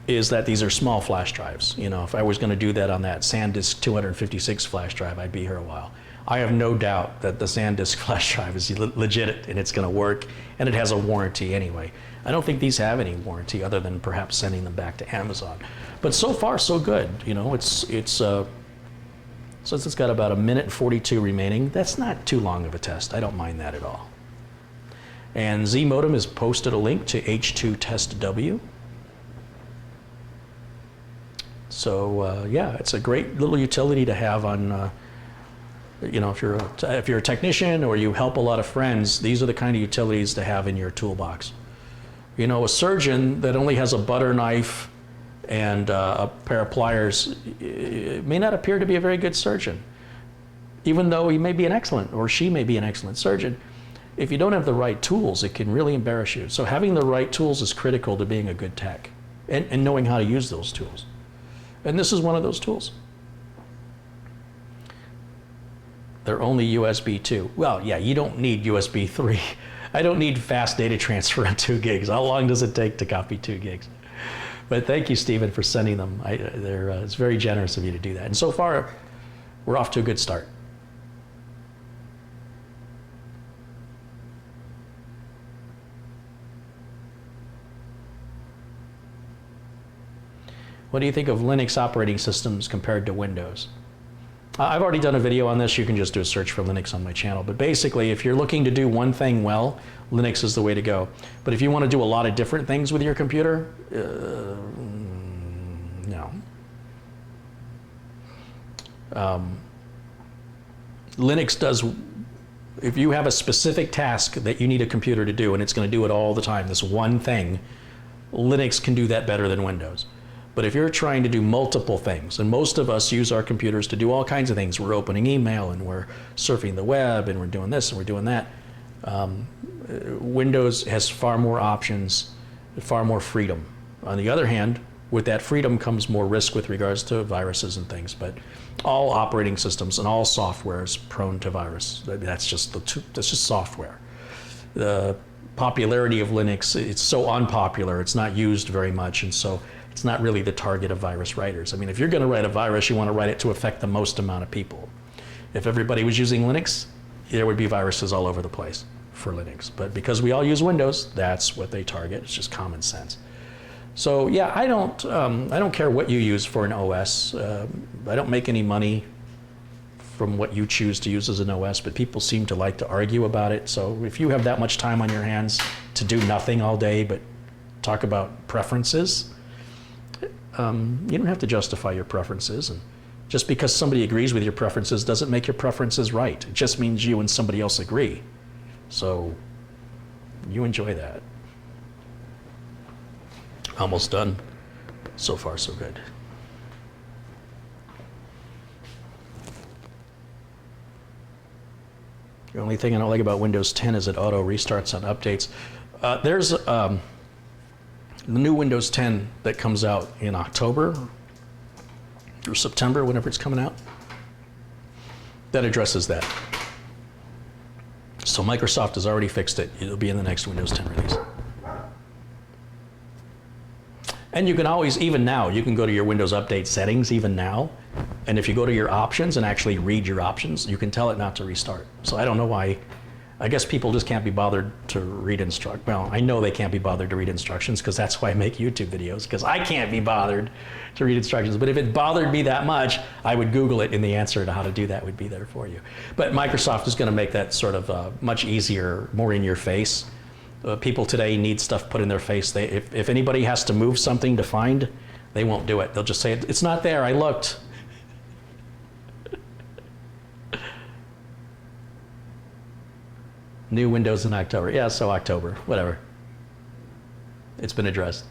is that these are small flash drives. You know, if I was going to do that on that SanDisk 256 flash drive, I'd be here a while. I have no doubt that the SanDisk flash drive is legit and it's going to work, and it has a warranty anyway. I don't think these have any warranty other than perhaps sending them back to Amazon. But so far, so good. You know, since it's got about 1 minute and 42 remaining, that's not too long of a test. I don't mind that at all. And Z Modem has posted a link to H2 Test W. So yeah, it's a great little utility to have on, you know, if you're a technician or you help a lot of friends, these are the kind of utilities to have in your toolbox. You know, a surgeon that only has a butter knife and a pair of pliers may not appear to be a very good surgeon, even though he may be an excellent, or she may be an excellent surgeon. If you don't have the right tools, it can really embarrass you. So having the right tools is critical to being a good tech and knowing how to use those tools. And this is one of those tools. They're only USB 2. Well, yeah, you don't need USB 3. I don't need fast data transfer on 2 gigs. How long does it take to copy 2 gigs? But thank you, Stephen, for sending them. It's very generous of you to do that. And so far, we're off to a good start. What do you think of Linux operating systems compared to Windows? I've already done a video on this. You can just do a search for Linux on my channel. But basically, if you're looking to do one thing well, Linux is the way to go. But if you want to do a lot of different things with your computer, no. Linux does, if you have a specific task that you need a computer to do and it's going to do it all the time, this one thing, Linux can do that better than Windows. But if you're trying to do multiple things, and most of us use our computers to do all kinds of things, we're opening email and we're surfing the web and we're doing this and we're doing that. Windows has far more options, far more freedom. On the other hand, with that freedom comes more risk with regards to viruses and things, but all operating systems and all software is prone to virus. That's just software. The popularity of Linux, it's so unpopular, it's not used very much, and so it's not really the target of virus writers. I mean, if you're going to write a virus, you want to write it to affect the most amount of people. If everybody was using Linux, there would be viruses all over the place for Linux. But because we all use Windows, that's what they target. It's just common sense. So yeah, I don't care what you use for an OS. I don't make any money from what you choose to use as an OS, but people seem to like to argue about it. So if you have that much time on your hands to do nothing all day but talk about preferences, You don't have to justify your preferences, and just because somebody agrees with your preferences doesn't make your preferences right. It just means you and somebody else agree. So you enjoy that. Almost done. So far, so good. The only thing I don't like about Windows 10 is it auto restarts on updates. There's the new Windows 10 that comes out in October or September, whenever it's coming out, that addresses that. So Microsoft has already fixed it. It'll be in the next Windows 10 release. And you can always, even now, you can go to your Windows Update settings even now, and if you go to your options and actually read your options, you can tell it not to restart. So I don't know why. I guess people just can't be bothered to read well, I know they can't be bothered to read instructions, because that's why I make YouTube videos, because I can't be bothered to read instructions. But if it bothered me that much, I would Google it, and the answer to how to do that would be there for you. But Microsoft is going to make that sort of much easier, more in your face. People today need stuff put in their face. If anybody has to move something to find, they won't do it. They'll just say, it's not there, I looked. New Windows in October. Yeah, so October, whatever. It's been addressed.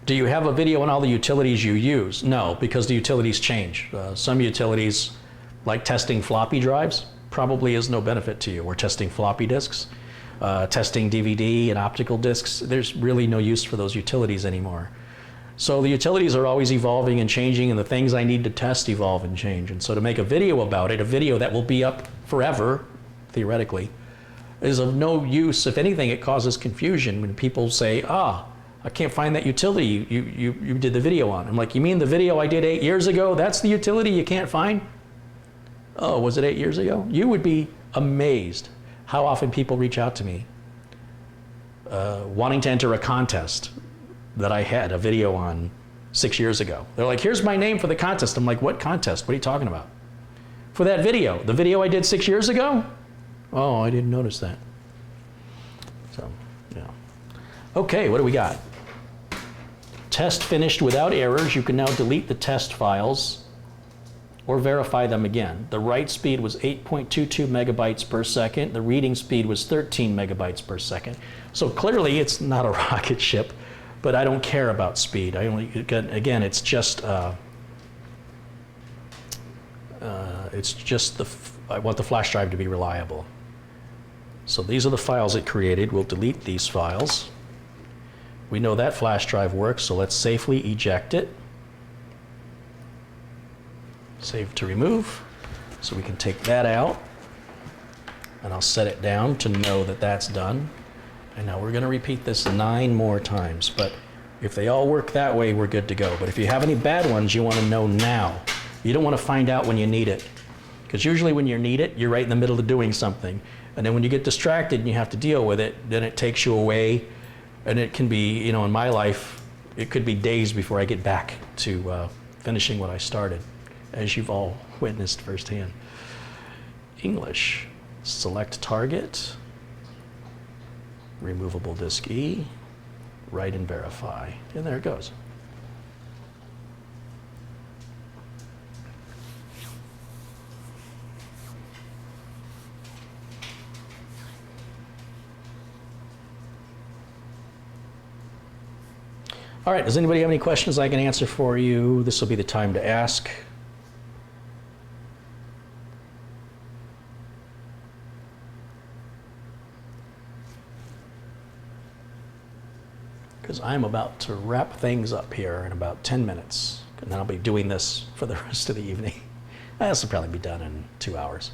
Do you have a video on all the utilities you use? No, because the utilities change. Some utilities, like testing floppy drives, probably is no benefit to you. We're testing floppy disks, testing DVD and optical disks. There's really no use for those utilities anymore. So the utilities are always evolving and changing, and the things I need to test evolve and change. And so to make a video about it, a video that will be up forever, theoretically, is of no use. If anything, it causes confusion when people say, I can't find that utility you did the video on. I'm like, you mean the video I did 8 years ago? That's the utility you can't find? Oh, was it 8 years ago? You would be amazed how often people reach out to me wanting to enter a contest that I had a video on 6 years ago. They're like, here's my name for the contest. I'm like, what contest? What are you talking about? For that video. The video I did 6 years ago? Oh, I didn't notice that. So, yeah. Okay, what do we got? Test finished without errors. You can now delete the test files or verify them again. The write speed was 8.22 megabytes per second. The reading speed was 13 megabytes per second. So clearly it's not a rocket ship, but I don't care about speed. Again, it's just I want the flash drive to be reliable. So these are the files it created. We'll delete these files. We know that flash drive works, so let's safely eject it. Save to remove, so we can take that out, and I'll set it down to know that that's done. And now we're going to repeat this 9 more times, but if they all work that way, we're good to go. But if you have any bad ones, you want to know now. You don't want to find out when you need it, because usually when you need it, you're right in the middle of doing something, and then when you get distracted and you have to deal with it, then it takes you away, and it can be, in my life, it could be days before I get back to finishing what I started, as you've all witnessed firsthand. English, select target, removable disk E, write and verify, and there it goes. All right, does anybody have any questions I can answer for you? This will be the time to ask. Because I'm about to wrap things up here in about 10 minutes, and then I'll be doing this for the rest of the evening. This will probably be done in 2 hours.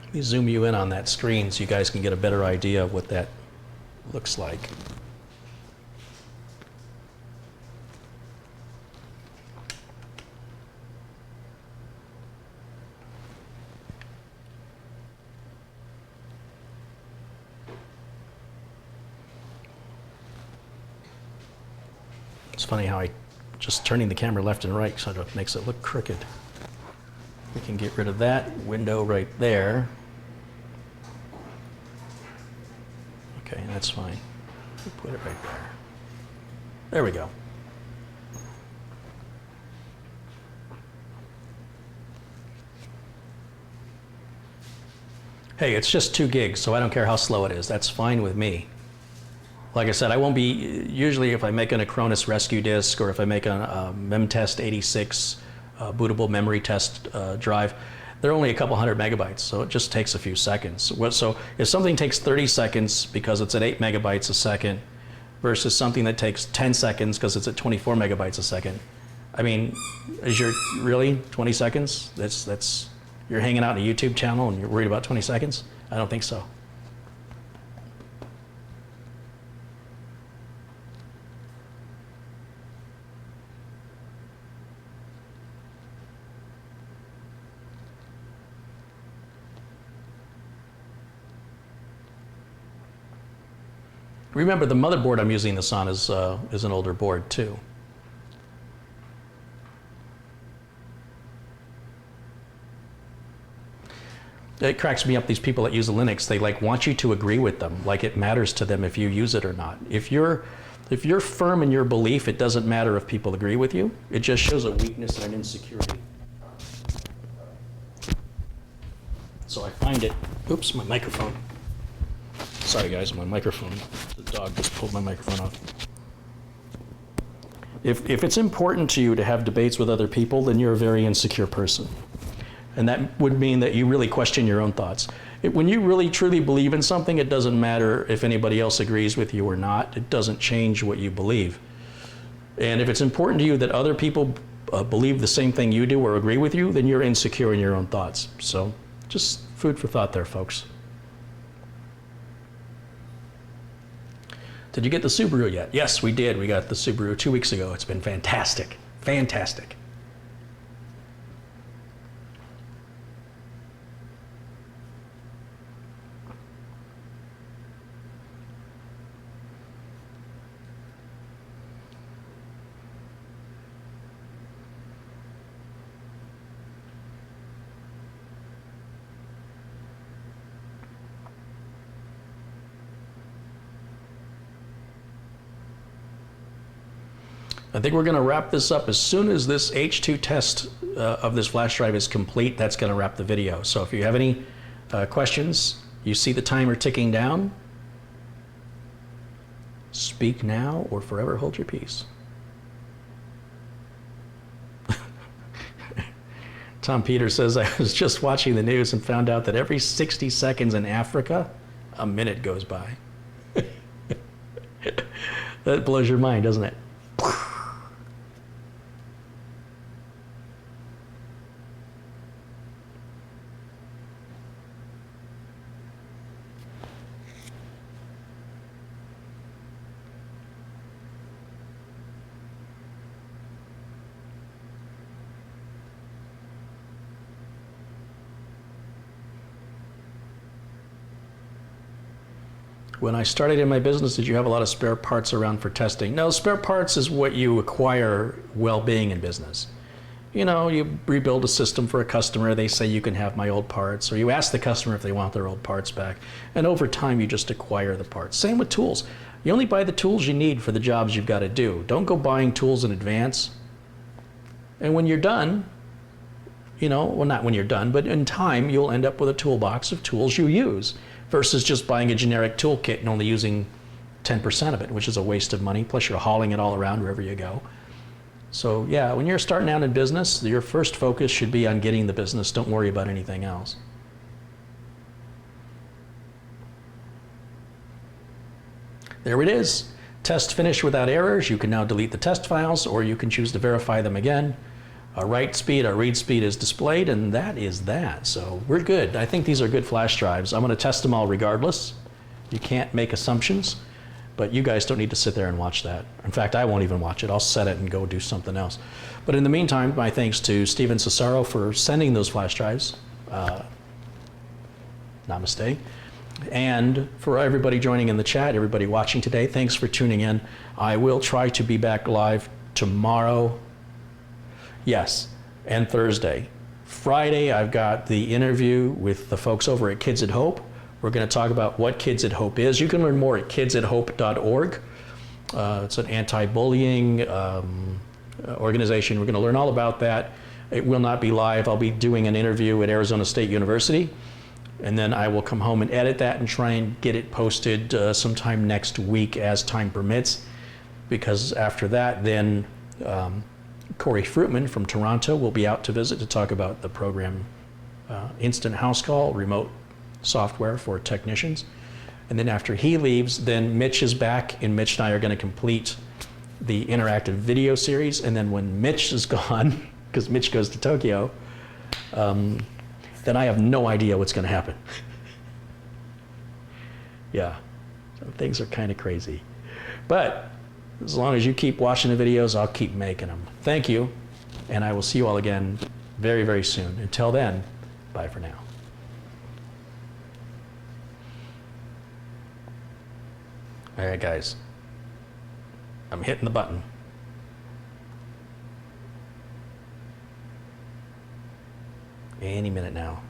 Let me zoom you in on that screen so you guys can get a better idea of what that looks like. It's funny how I just turning the camera left and right sort of makes it look crooked. We can get rid of that window right there. Okay, that's fine. We'll put it right there. There we go. Hey, it's just 2 gigs, so I don't care how slow it is. That's fine with me. Like I said, I won't be, usually if I make an Acronis rescue disk or if I make a memtest 86 bootable memory test drive, they're only a couple hundred megabytes, so it just takes a few seconds. So if something takes 30 seconds because it's at 8 megabytes a second versus something that takes 10 seconds because it's at 24 megabytes a second, I mean, is your really 20 seconds? That's you're hanging out in a YouTube channel and you're worried about 20 seconds? I don't think so. Remember, the motherboard I'm using this on is an older board too. It cracks me up, these people that use Linux, they like want you to agree with them, like it matters to them if you use it or not. If you're firm in your belief, it doesn't matter if people agree with you. It just shows a weakness and an insecurity. So I find it, oops, my microphone. Sorry guys, my microphone. The dog just pulled my microphone off. If it's important to you to have debates with other people, then you're a very insecure person. And that would mean that you really question your own thoughts. When you really truly believe in something, it doesn't matter if anybody else agrees with you or not. It doesn't change what you believe. And if it's important to you that other people believe the same thing you do or agree with you, then you're insecure in your own thoughts. So just food for thought there, folks. Did you get the Subaru yet? Yes, we did. We got the Subaru 2 weeks ago. It's been fantastic. Fantastic. I think we're going to wrap this up as soon as this H2 test of this flash drive is complete. That's going to wrap the video. So if you have any questions, you see the timer ticking down. Speak now or forever hold your peace. Tom Peters says, I was just watching the news and found out that every 60 seconds in Africa, a minute goes by. That blows your mind, doesn't it? When I started in my business, did you have a lot of spare parts around for testing? No, spare parts is what you acquire while being in business. You know, you rebuild a system for a customer, they say you can have my old parts, or you ask the customer if they want their old parts back, and over time you just acquire the parts. Same with tools. You only buy the tools you need for the jobs you've got to do. Don't go buying tools in advance. And when you're done, you know, well, not when you're done, but in time, you'll end up with a toolbox of tools you use versus just buying a generic toolkit and only using 10% of it, which is a waste of money. Plus you're hauling it all around wherever you go. So yeah, when you're starting out in business, your first focus should be on getting the business. Don't worry about anything else. There it is. Test finished without errors. You can now delete the test files, or you can choose to verify them again. Our write speed, our read speed is displayed, and that is that. So we're good. I think these are good flash drives. I'm going to test them all regardless. You can't make assumptions, but you guys don't need to sit there and watch that. In fact, I won't even watch it. I'll set it and go do something else. But in the meantime, my thanks to Steven Cesaro for sending those flash drives. Namaste. And for everybody joining in the chat, everybody watching today, thanks for tuning in. I will try to be back live tomorrow, yes, and Thursday. Friday, I've got the interview with the folks over at Kids at Hope. We're going to talk about what Kids at Hope is. You can learn more at kidsahope.org. It's an anti-bullying organization. We're going to learn all about that. It will not be live. I'll be doing an interview at Arizona State University, and then I will come home and edit that and try and get it posted sometime next week as time permits, because after that, then Corey Fruitman from Toronto will be out to visit to talk about the program Instant House Call, remote software for technicians. And then after he leaves, then Mitch is back, and Mitch and I are going to complete the interactive video series. And then when Mitch is gone, because Mitch goes to Tokyo, then I have no idea what's going to happen. Yeah, so things are kind of crazy. But as long as you keep watching the videos, I'll keep making them. Thank you, and I will see you all again very, very soon. Until then, bye for now. All right, guys, I'm hitting the button. Any minute now.